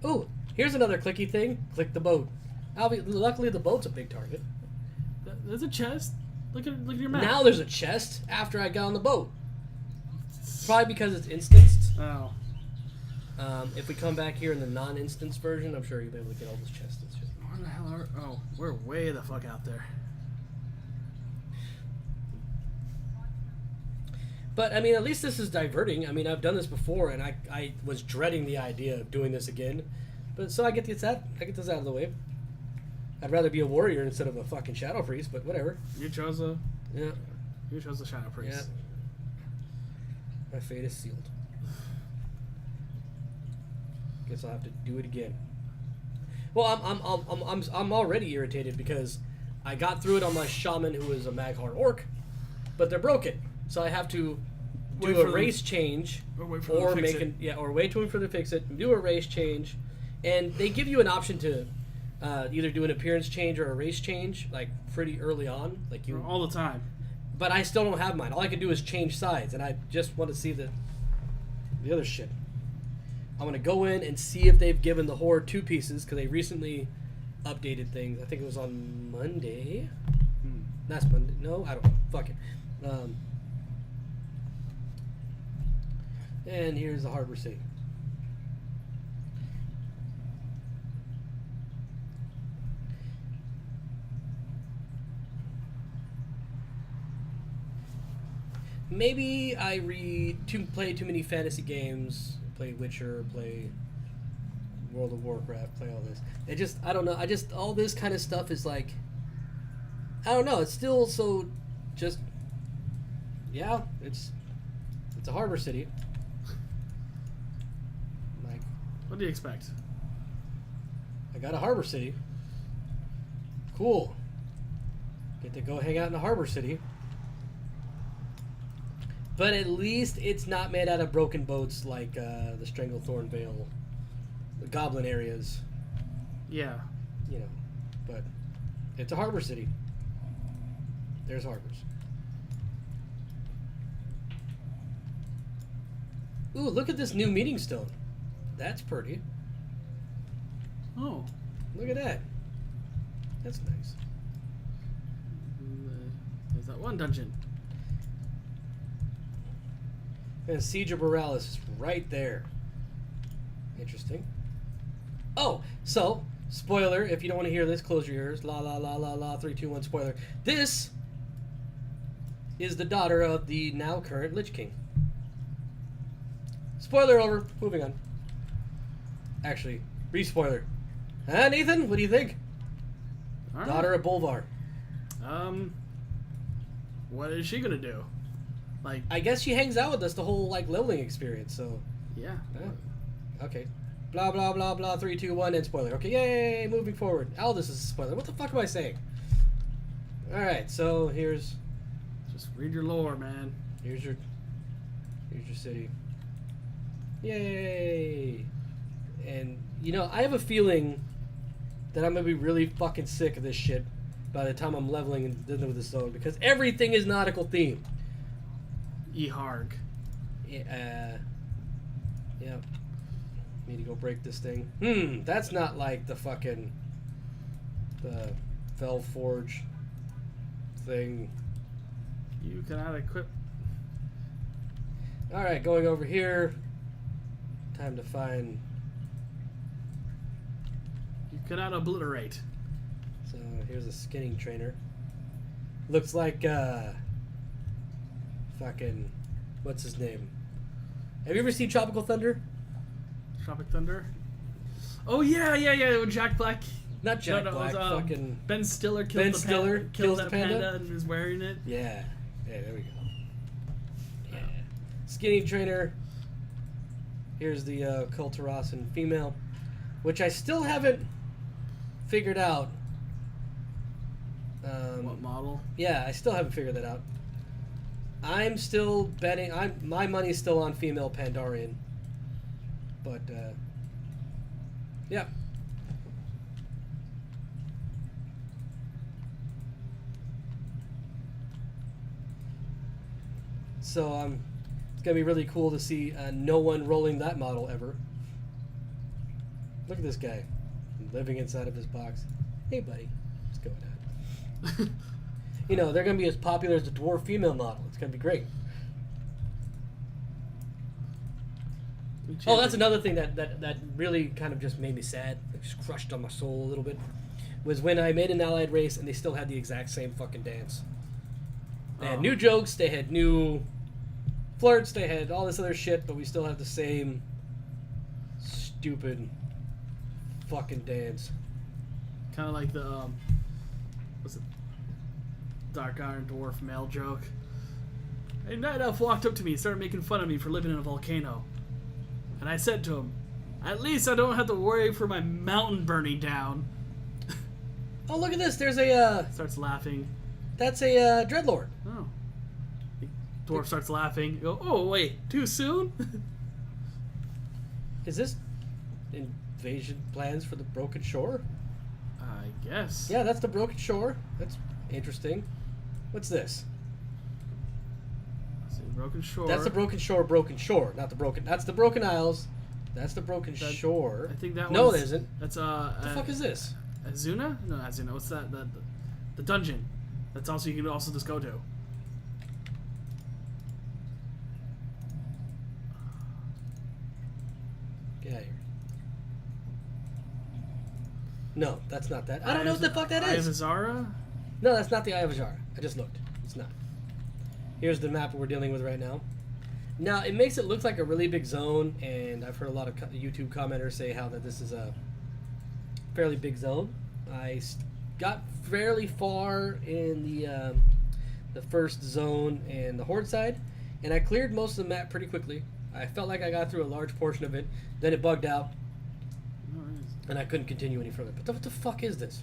Oh, here's another clicky thing. Click the boat. Luckily, the boat's a big target. There's a chest. Look at your map. Now there's a chest after I got on the boat. Probably because it's instanced. Oh. If we come back here in the non-instance version, I'm sure you'll be able to get all those chests. Where the hell are... Oh, we're way the fuck out there. But, I mean, at least this is diverting. I mean, I've done this before, and I was dreading the idea of doing this again. But so I get this out of the way. I'd rather be a warrior instead of a fucking shadow priest, but whatever. You chose a... Yeah. You chose the shadow priest. Yeah. My fate is sealed. Guess I'll have to do it again. Well, I'm already irritated because I got through it on my shaman who is a Maghar orc, but they're broken. So I have to do a race change, or wait for them to fix it. or wait for them to fix it. Do a race change, and they give you an option to either do an appearance change or a race change, like pretty early on, like you all the time. But I still don't have mine. All I can do is change sides, and I just want to see the other shit. I'm going to go in and see if they've given the Horde 2 pieces, because they recently updated things. I think it was on Monday. Last Monday. No, I don't know. Fuck it. And here's the Harbor City. Maybe I play too many fantasy games, play Witcher, play World of Warcraft, play all this. I don't know. All this kind of stuff is like, I don't know. It's still so just, yeah, it's a harbor city. Like, what do you expect? I got a harbor city. Cool. Get to go hang out in the harbor city. But at least it's not made out of broken boats like the Stranglethorn Vale, the Goblin areas. Yeah. You know, but it's a harbor city. There's harbors. Ooh, look at this new meeting stone. That's pretty. Oh. Look at that. That's nice. There's that one dungeon. And Siege of Borealis is right there. Interesting. Oh, so, spoiler, if you don't want to hear this, close your ears. La la la la la, 3, 2, 1, spoiler. This is the daughter of the now current Lich King. Spoiler over. Moving on. Actually, re-spoiler. Huh, Nathan? What do you think? All right. Daughter of Bolvar. What is she gonna do? Like, I guess she hangs out with us the whole, like, leveling experience, so... yeah. Okay. Blah, blah, blah, blah, 3, 2, 1, and spoiler. Okay, yay, moving forward. Aldous is a spoiler. What the fuck am I saying? Alright, so here's Just read your lore, man. your city. Yay! And, you know, I have a feeling that I'm gonna be really fucking sick of this shit by the time I'm leveling and dealing with this zone, because everything is nautical themed. E-Harg. Yeah. Need to go break this thing. That's not like the fucking... the Felforge thing. You cannot equip. Alright, going over here. Time to find... You cannot obliterate. So, here's a skinning trainer. Looks like, fucking... what's his name? Have you ever seen Tropical Thunder? Tropic Thunder. Oh yeah. With Jack Black. Not Jack No, Black, it was, fucking... Ben Stiller killed Ben the Stiller killed kills that the panda? and was wearing it. Yeah. Yeah, there we go. Yeah. Skinning trainer. Here's the Kul Tiras and female, which I still haven't figured out. What model? Yeah, I still haven't figured that out. I'm still betting. My money's still on female Pandarian. But yeah. So it's gonna be really cool to see no one rolling that model ever. Look at this guy living inside of his box. Hey, buddy, what's going on? You know, they're gonna be as popular as the dwarf female model. It's gonna be great. Oh, that's another thing that really kind of just made me sad. It just crushed on my soul a little bit. Was when I made an allied race and they still had the exact same fucking dance. They had new jokes, they had new flirts, they had all this other shit, but we still have the same stupid fucking dance. Kind of like the what's it? Dark Iron Dwarf male joke. A night elf walked up to me and started making fun of me for living in a volcano. And I said to him, "At least I don't have to worry for my mountain burning down." Oh, look at this. There's a Starts laughing. that's a dreadlord. Oh. The dwarf starts laughing. You go, "Oh wait, too soon?" Is this invasion plans for the Broken Shore? I guess. Yeah, that's the Broken Shore. That's interesting. What's this? See, Broken Shore. That's the Broken Shore, not the Broken. That's the Broken Isles. That's the Broken Shore. I think that. No, one's, it isn't. That's What the fuck is this? Azuna? No, Azuna. What's that? The dungeon. That's also you can also just go to. Get out of here. No, that's not that. I don't know what the fuck that is. Azara? No, that's not the Eye of Ajara. I just looked. It's not. Here's the map we're dealing with right now. Now, it makes it look like a really big zone, and I've heard a lot of YouTube commenters say how that this is a fairly big zone. I got fairly far in the first zone and the Horde side, and I cleared most of the map pretty quickly. I felt like I got through a large portion of it, then it bugged out, and I couldn't continue any further. But what the fuck is this?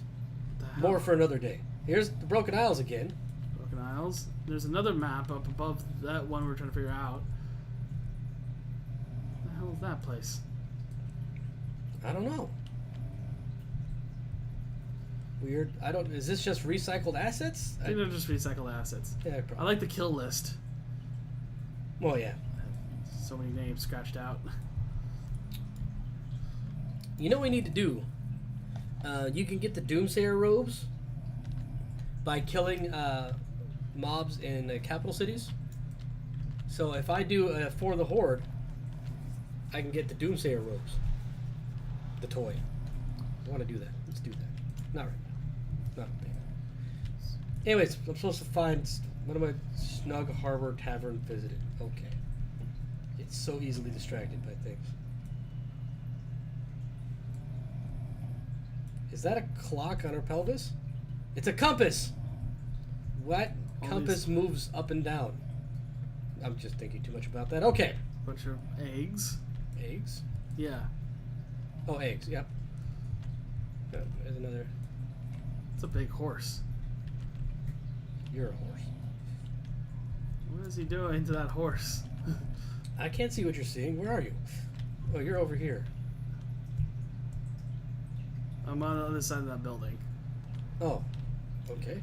More for another day. Here's the Broken Isles again. Broken Isles. There's another map up above that one we're trying to figure out. What the hell is that place? I don't know. Weird. I don't. Is this just recycled assets? I think they're just recycled assets. Yeah, I probably. like the kill list. Well, yeah. So many names scratched out. You know what we need to do? You can get the Doomsayer robes by killing mobs in capital cities. So if I do For the Horde, I can get the Doomsayer robes. The toy. I want to do that. Let's do that. Not right now. Not right now. Anyways, I'm supposed to find one of my Snug Harbor Tavern visited. Okay. It's so easily distracted by things. Is that a clock on her pelvis? It's a compass! What compass moves up and down? I'm just thinking too much about that. Okay. Bunch of eggs. Eggs? Yeah. Oh, eggs, yep. Oh, there's another. It's a big horse. You're a horse. What is he doing to that horse? I can't see what you're seeing. Where are you? Oh, you're over here. I'm on the other side of that building. Oh, okay.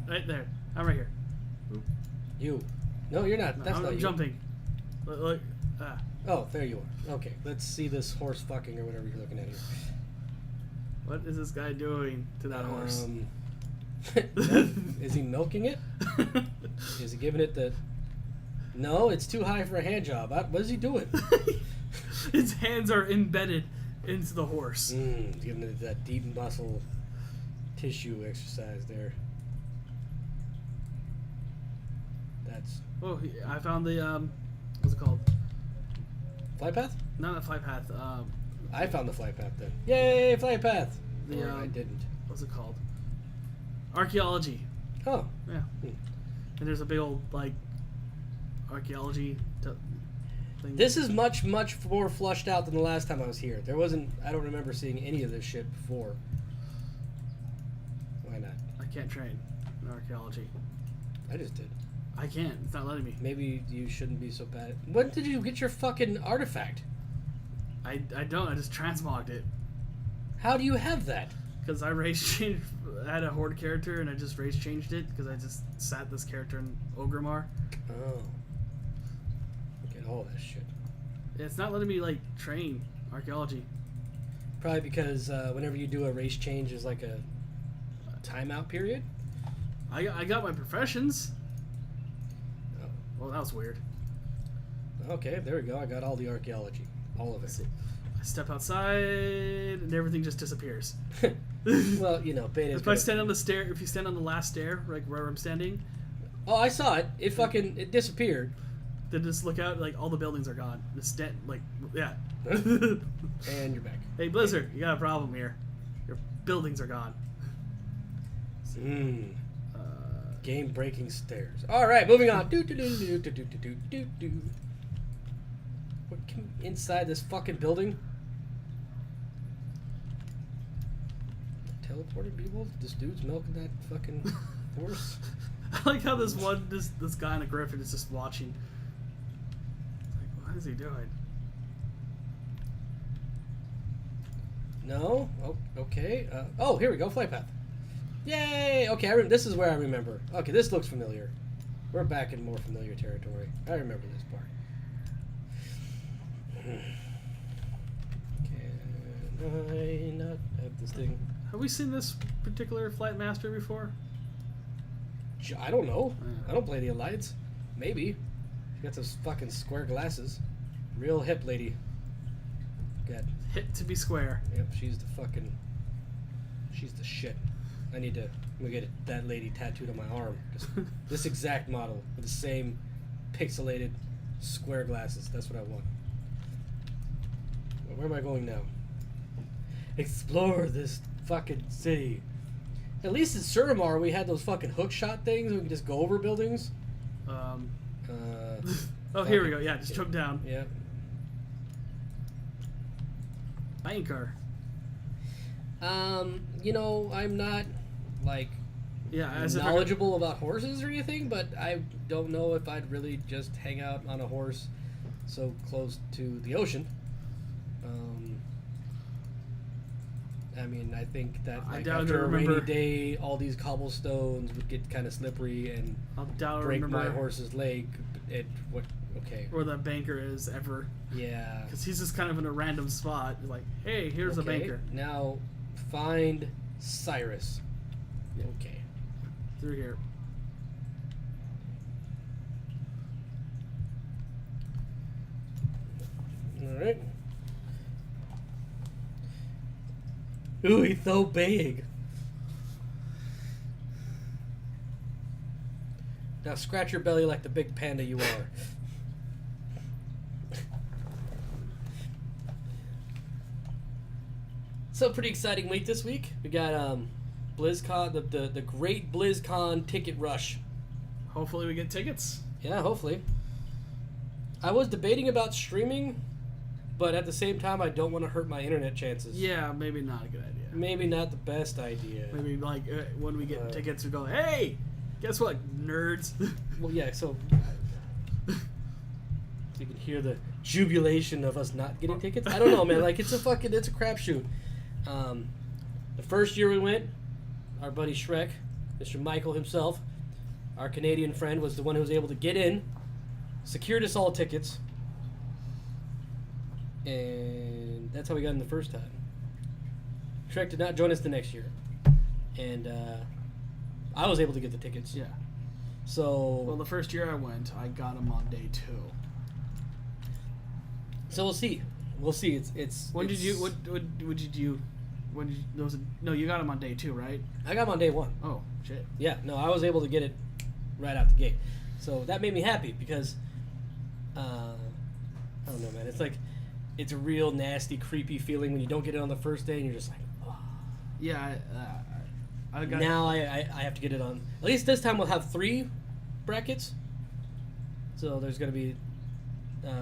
Right there. I'm right here. Oop. You. No, you're not. No, That's I'm not you. jumping. Look. Ah. Oh, there you are. Okay, let's see this horse fucking or whatever you're looking at here. What is this guy doing to that horse? Is he milking it? Is he giving it the... No, it's too high for a hand job. What is he doing? His hands are embedded into the horse. Giving it that deep muscle tissue exercise there. That's... Oh, I found the, what's it called? Flight path? Not a flight path. I found the flight path then. Yay, flight path! The, Or I didn't. What's it called? Archaeology. Oh. Yeah. And there's a big old, like, archaeology thing. This is much, much more flushed out than the last time I was here. There wasn't... I don't remember seeing any of this shit before. Why not? I can't train in archaeology. I just did. I can't. It's not letting me. Maybe you shouldn't be so bad. When did you get your fucking artifact? I don't. I just transmogged it. How do you have that? Because I race changed. I had a horde character and I just race changed it because I just sat this character in Ogremar. Oh. Get all that shit. It's not letting me, like, train archaeology. Probably because whenever you do a race change, there's like a timeout period. I got my professions. Oh. Well, that was weird. Okay, there we go. I got all the archaeology. All of it. I step outside and everything just disappears. Well, you know, beta. If I stand on the stair, if you stand on the last stair, like where I'm standing, Oh, I saw it. It disappeared. then just look out, like all the buildings are gone. Yeah. And you're back. Hey Blizzard, you got a problem here. Your buildings are gone. Game breaking stairs. All right, moving on. What inside this fucking building? Teleported people? This dude's milking that fucking horse. I like how this guy on a griffin is just watching. Like, what is he doing? No. Oh, okay. Oh, here we go. Flight path. Yay! Okay, this is where I remember. Okay, this looks familiar. We're back in more familiar territory. I remember this part. Can I not have this thing? Have we seen this particular flight master before? I don't know. I don't play the Alliance. Maybe. She got those fucking square glasses. Real hip lady. Got. Hit to be square. Yep, she's the shit. I'm gonna get that lady tattooed on my arm. Just this exact model with the same pixelated square glasses. That's what I want. Where am I going now? Explore this fucking city. At least in Suramar we had those fucking hook shot things. We can just go over buildings. Oh, here we go. Yeah, just choke down. Yeah. Banker. You know, I'm not like knowledgeable about horses or anything, but I don't know if I'd really just hang out on a horse so close to the ocean. I mean, I think that I like, doubt after I a rainy remember. day, all these cobblestones would get kind of slippery and I doubt I break my remember horse's leg. Okay. where the banker is ever. Yeah. Because he's just kind of in a random spot. He's like, hey, here's a Okay, banker. Now, find Cyrus. Okay. Through here. All right. Ooh, he's so big. Now scratch your belly like the big panda you are. So pretty exciting week this week. We got BlizzCon, the great BlizzCon ticket rush. Hopefully we get tickets. Yeah, hopefully. I was debating about streaming, but at the same time I don't want to hurt my internet chances. Yeah, maybe not a good idea. Maybe not the best idea. Maybe like when we get tickets, we go, hey, guess what, nerds? Well, yeah, so you can hear the jubilation of us not getting tickets. I don't know, man. Like, it's a crapshoot. The first year we went, our buddy Shrek, Mr. Michael himself, our Canadian friend, was the one who was able to get in, secured us all tickets, and that's how we got in the first time. Shrek did not join us the next year, and I was able to get the tickets. Yeah. So Well, the first year I went, I got them on day 2. So we'll see. We'll see. It's. When did you? it's- What did you? When did you, those? No, you got them on day 2, right? I got them on day 1. Oh shit. Yeah, no, I was able to get it right out the gate. So that made me happy because, I don't know, man. It's like, it's a real nasty, creepy feeling when you don't get it on the first day and you're just like, oh. Yeah, I got. Now I have to get it on. At least this time we'll have 3 brackets. So there's going to be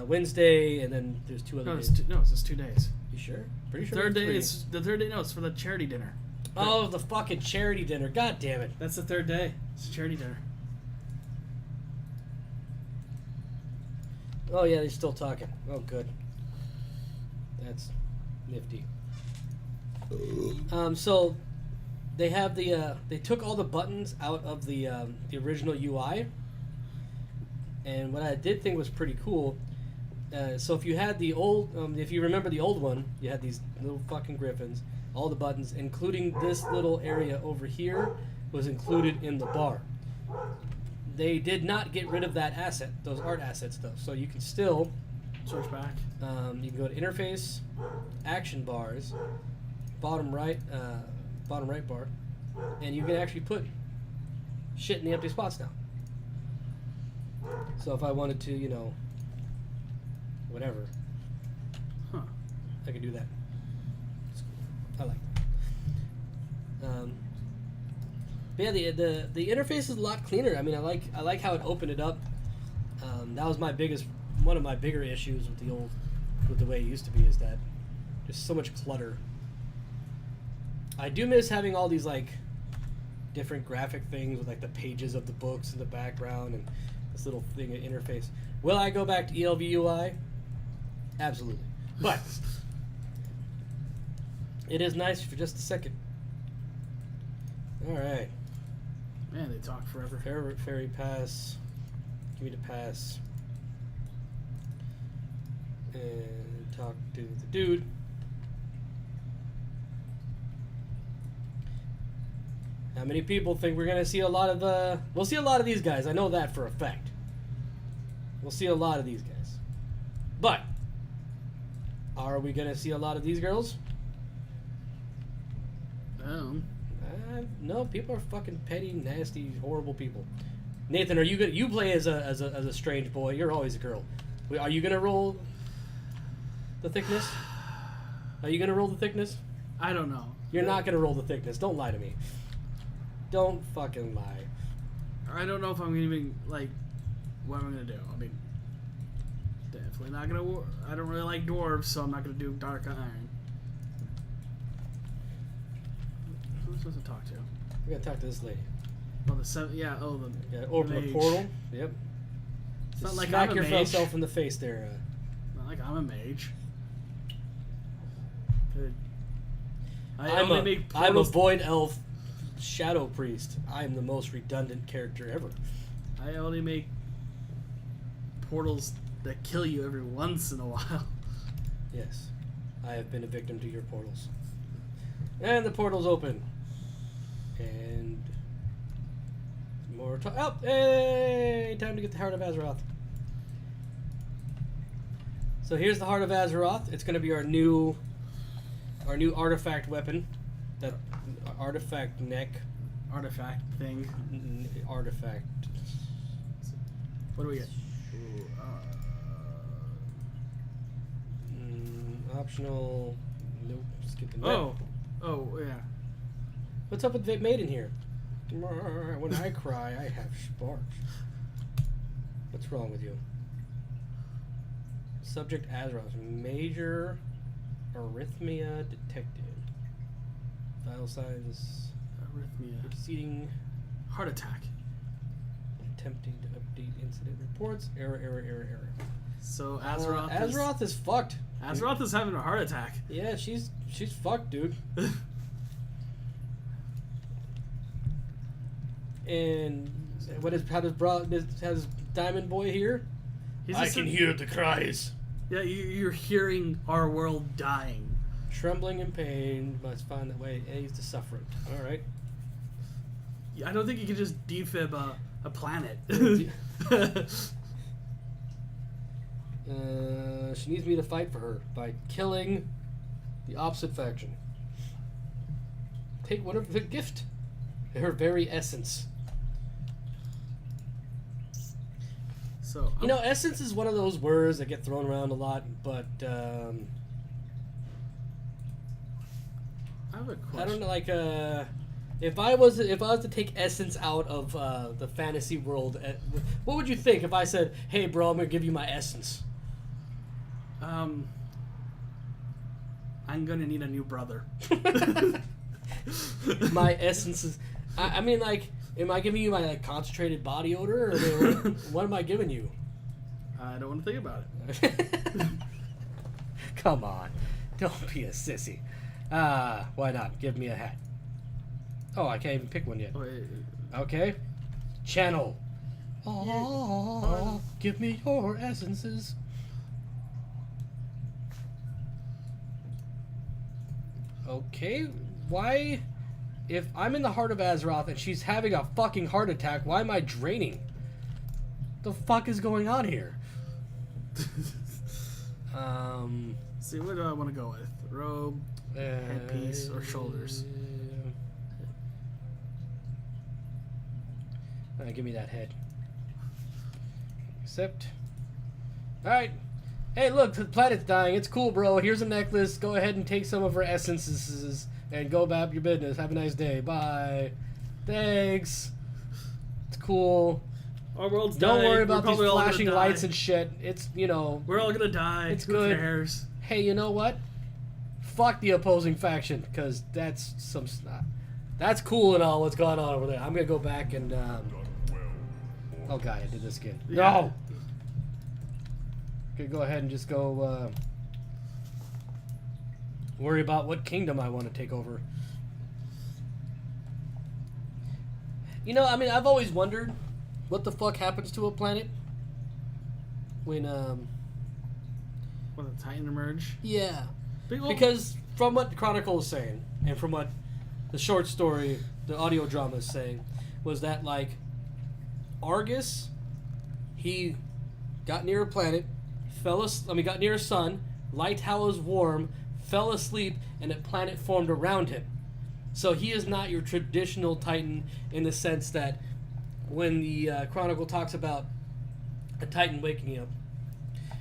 Wednesday and then there's 2 other No, days. it's just 2 days. You sure? Pretty sure. Third there's day 3. is the third day. No, it's for the charity dinner. Oh, the fucking charity dinner. God damn it. That's the third day. It's a charity dinner. Oh yeah, they're still talking. Oh good. That's nifty. So they have they took all the buttons out of the original UI, and what I did think was pretty cool. So if you had the old, if you remember the old one, you had these little fucking griffins. All the buttons, including this little area over here, was included in the bar. They did not get rid of that asset, those art assets though. So you can still Switch back. you can go to interface, action bars, bottom right bar, and you can actually put shit in the empty spots now. So if I wanted to, whatever, Huh. I could do that. It's cool. I like that. But yeah, the interface is a lot cleaner. I mean, I like how it opened it up. That was one of my bigger issues with the way it used to be, is that there's so much clutter. I do miss having all these like different graphic things with like the pages of the books in the background and this little thing of interface. Will I go back to ELVUI? Absolutely. But it is nice for just a second. All right. Man, they talk forever. Ferry pass. Give me the pass. And talk to the dude. How many people think we're gonna see a lot of we'll see a lot of these guys. I know that for a fact. We'll see a lot of these guys. But are we gonna see a lot of these girls? No, people are fucking petty, nasty, horrible people. Nathan, are you good? You play as a strange boy. You're always a girl. Are you gonna roll the thickness? Are you gonna roll the thickness? I don't know. You're not gonna roll the thickness. Don't lie to me. Don't fucking lie. I don't know if I'm gonna even like what I'm gonna do. I mean, definitely not gonna. I don't really like dwarves, so I'm not gonna do dark iron. Who am I supposed to talk to? We gotta talk to this lady. Oh, the seven. Yeah. Oh, the. Yeah, open a mage. portal. Yep. It's not like Smack I'm a mage. yourself in the face there. Not like I'm a mage. Good. I'm a void elf shadow priest. I'm the most redundant character ever. I only make portals that kill you every once in a while. Yes, I have been a victim to your portals. And the portal's open. And more oh, hey! Time to get the Heart of Azeroth. So here's the Heart of Azeroth. It's going to be our new artifact weapon. That artifact neck. Artifact thing. Artifact. What do we get? Optional. Nope. Skipping that. Oh, yeah. What's up with Vape Maiden here? When I cry, I have sparks. What's wrong with you? Subject Azeroth. Major arrhythmia detected. Vital signs. Arrhythmia. Proceeding. Heart attack. Attempting to update incident reports. Error. So Azeroth. Azeroth is fucked. Azeroth is having a heart attack. Yeah, she's fucked, dude. And how's Diamond Boy here? I can hear the cries. Yeah, you're hearing our world dying. Trembling in pain, must find that way. Ease the suffering. All right. Yeah, I don't think you can just defib a planet. She needs me to fight for her by killing the opposite faction. Take one of the gift, her very essence. So essence is one of those words that get thrown around a lot, but I have a question. I don't know. Like, if I was to take essence out of the fantasy world, what would you think if I said, "Hey, bro, I'm gonna give you my essence"? I'm gonna need a new brother. My essence is. I mean, like, am I giving you my concentrated body odor, or what am I giving you? I don't want to think about it. Come on, don't be a sissy. Why not? Give me a hat. Oh, I can't even pick one yet. Wait. Okay. Channel. Oh, give me your essences. Okay, why? If I'm in the Heart of Azeroth and she's having a fucking heart attack, why am I draining? The fuck is going on here? See, what do I want to go with? Robe, headpiece, or shoulders? Give me that head. Accept. Alright. Hey, look, the planet's dying. It's cool, bro. Here's a necklace. Go ahead and take some of her essences and go about your business. Have a nice day. Bye. Thanks. It's cool. Our world's Don't dying. worry about We're these probably all gonna flashing die. lights and shit. It's, We're all gonna die. It's Who good. cares? Hey, you know what? Fuck the opposing faction, because that's that's cool and all what's going on over there. I'm gonna go back and oh god, I did this again. Yeah. No. Okay, go ahead and just go worry about what kingdom I want to take over. I mean, I've always wondered what the fuck happens to a planet when When the Titan emerge? yeah. Well, Because from what Chronicle is saying, and from what the short story, the audio drama is saying, was that, like, Argus, he got near a planet, got near a sun, liked how it was warm, fell asleep, and a planet formed around him. So he is not your traditional Titan in the sense that when the Chronicle talks about a Titan waking up,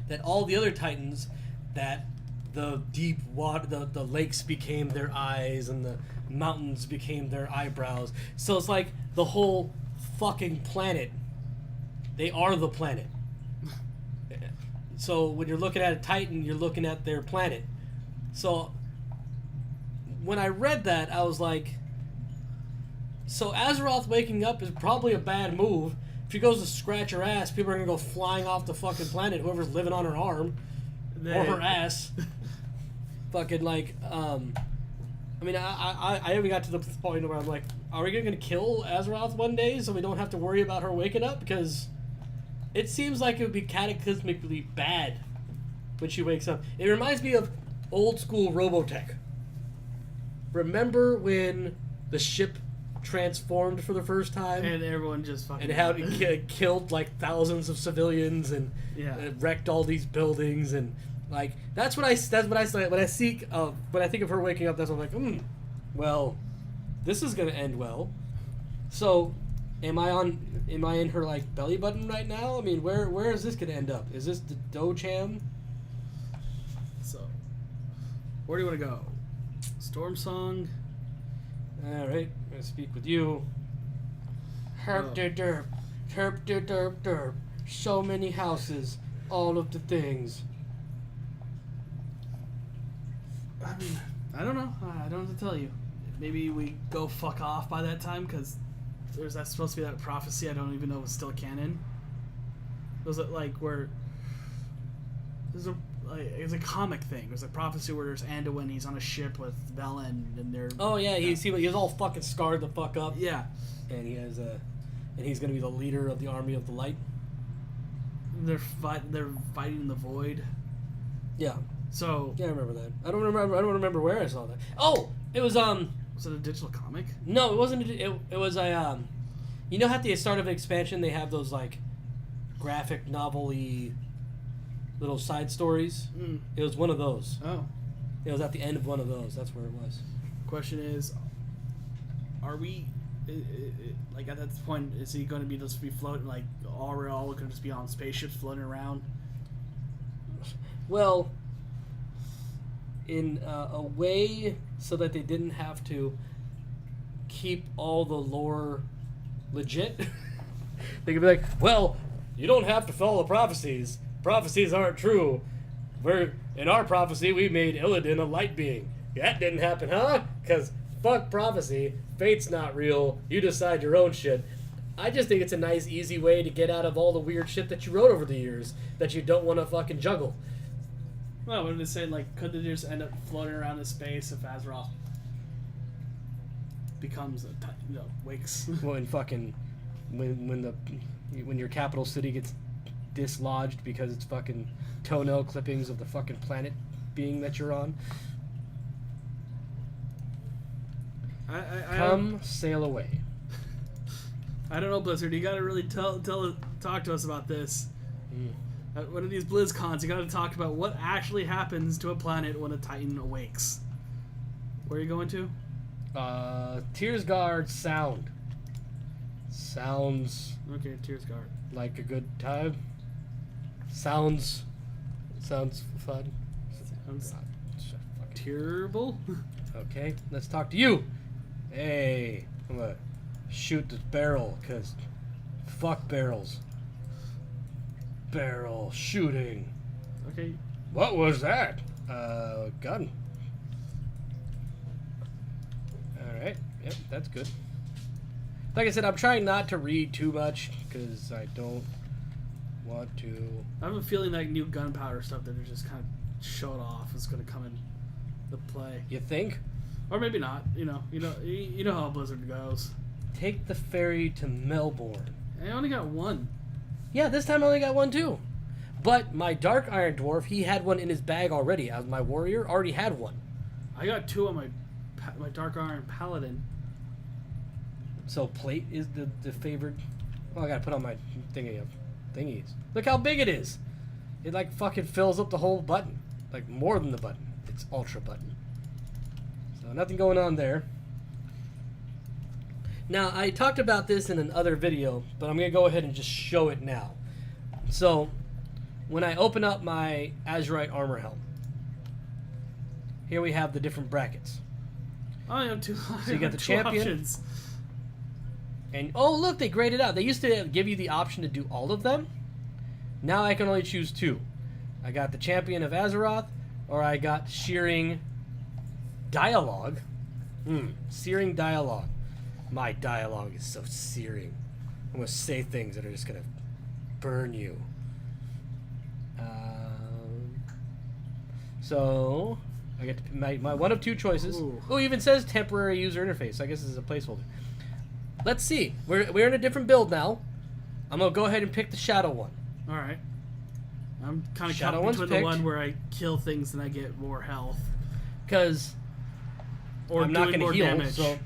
that all the other Titans, that the deep water, the lakes became their eyes and the mountains became their eyebrows. So it's like the whole fucking planet. They are the planet. So when you're looking at a Titan, you're looking at their planet. So when I read that, I was like, so Azeroth waking up is probably a bad move. If she goes to scratch her ass, people are going to go flying off the fucking planet, whoever's living on her arm. Or her ass. Fucking, like, I mean, I even got to the point where I'm like, are we going to kill Azeroth one day so we don't have to worry about her waking up? Because it seems like it would be cataclysmically bad when she wakes up. It reminds me of old school Robotech. Remember when the ship transformed for the first time? And everyone just fucking... And how it killed, like, thousands of civilians and it wrecked all these buildings and... Like, that's what I think of her waking up, that's what I'm like, well, this is gonna end well. So, am I in her, like, belly button right now? I mean, where is this gonna end up? Is this the Docham? So, where do you want to go? Storm Song? Alright, I'm gonna speak with you. Herp de derp, herp de derp derp, so many houses, all of the things. I mean, I don't know. I don't know what to tell you. Maybe we go fuck off by that time, because there's that supposed to be that prophecy I don't even know was still canon. Was it like where it's a comic thing. There's a prophecy where there's Anduin, he's on a ship with Velen, and they're... Oh yeah, he's all fucking scarred the fuck up. Yeah. And he's gonna be the leader of the Army of the Light. They're fighting the Void. Yeah. So yeah, I remember that. I don't remember where I saw that. Oh, it was Was it a digital comic? No, it wasn't. It was a you know how at the start of an expansion they have those like graphic novel-y little side stories. It was one of those. Oh. It was at the end of one of those. That's where it was. Question is, are we like at that point? Is he going to just be floating like we're all going to just be on spaceships floating around? Well, in a way so that they didn't have to keep all the lore legit. They could be like, well, you don't have to follow prophecies. Prophecies aren't true. In our prophecy, we made Illidan a light being. That didn't happen, huh? Because fuck prophecy. Fate's not real. You decide your own shit. I just think it's a nice, easy way to get out of all the weird shit that you wrote over the years that you don't want to fucking juggle. Well, what did they say? Like, could they just end up floating around in space if Azeroth becomes wakes? When your capital city gets dislodged because it's fucking toenail clippings of the fucking planet being that you're on. Come sail away. I don't know, Blizzard. You gotta really talk to us about this. At one of these BlizzCons, you gotta talk about what actually happens to a planet when a Titan awakes. Where are you going to? Tearsguard Sound. Sounds... Okay, Tearsguard. Like a good time. Sounds fun. Sounds terrible. Okay, let's talk to you. Hey, I'm gonna shoot this barrel, cause fuck barrels. Barrel shooting. Okay. What was that? Gun. Alright, yep, that's good. Like I said, I'm trying not to read too much, because I don't want to... I have a feeling that new gunpowder stuff that they're just kind of showed off is going to come into play. You think? Or maybe not. You know how Blizzard goes. Take the ferry to Melbourne. I only got one. Yeah, this time I only got one too. But my Dark Iron Dwarf, he had one in his bag already. As my warrior, already had one. I got two on my Dark Iron Paladin. So plate is the favored... Oh, I gotta put on my thingies. Look how big it is. It like fucking fills up the whole button. Like more than the button. It's ultra button. So nothing going on there. Now, I talked about this in another video, but I'm going to go ahead and just show it now. So, when I open up my Azurite Armor Helm, here we have the different brackets. I have two. So you got the champion. Options. And, oh, look, they graded out. They used to give you the option to do all of them. Now I can only choose two. I got the Champion of Azeroth, or I got Shearing Dialogue. Searing Dialogue. My dialogue is so searing. I'm going to say things that are just going to burn you. So, I get to my one of two choices. Ooh. Oh, it even says temporary user interface. I guess this is a placeholder. Let's see. We're in a different build now. I'm gonna go ahead and pick the shadow one. All right. I'm kind of Shadow caught one's between the picked. one where I kill things and I get more health, Because or I'm not doing gonna more heal. damage. So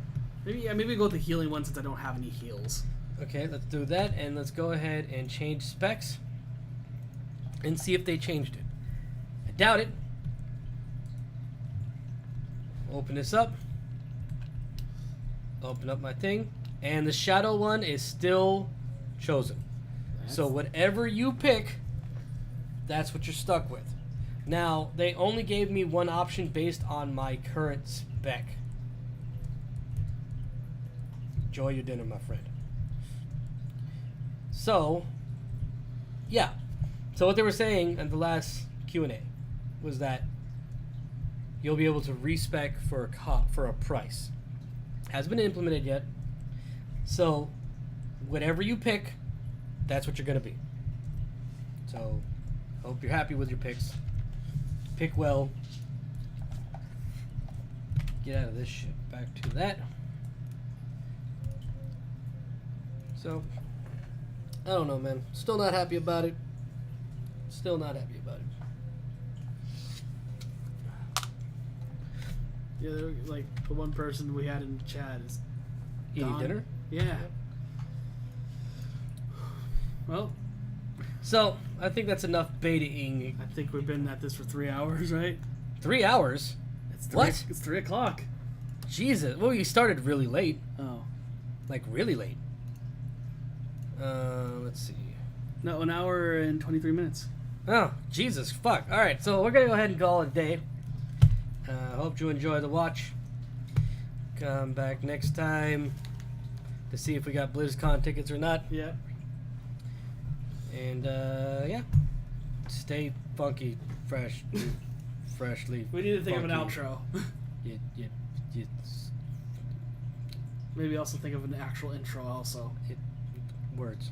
Maybe go with the healing one since I don't have any heals. okay, let's do that, and let's go ahead and change specs and see if they changed it. I doubt it. Open this up. Open up my thing, and the shadow one is still chosen. So whatever you pick, that's what you're stuck with. Now, they only gave me one option based on my current spec. Enjoy your dinner, my friend. So, yeah. So what they were saying in the last Q&A was that you'll be able to respec for a price. Hasn't been implemented yet. So, whatever you pick, that's what you're going to be. So, hope you're happy with your picks. Pick well. Get out of this shit. Back to that. So, I don't know, man. Still not happy about it. Still not happy about it. Yeah, they were, like the one person we had in the chat is Eating gone. dinner? Yeah. Well, So, I think that's enough baiting. I think we've been at this for 3 hours, right? 3 hours? It's three, What? It's 3 o'clock. Jesus. Well, you started really late. Oh. Like, really late. Let's see. No, 1 hour and 23 minutes. Oh, Jesus, fuck. Alright, so we're gonna go ahead and call it a day. Hope you enjoy the watch. Come back next time to see if we got BlizzCon tickets or not. Yeah. And, yeah. Stay funky, freshly. We need to think of an funky. outro. You, Maybe also think of an actual intro also. words.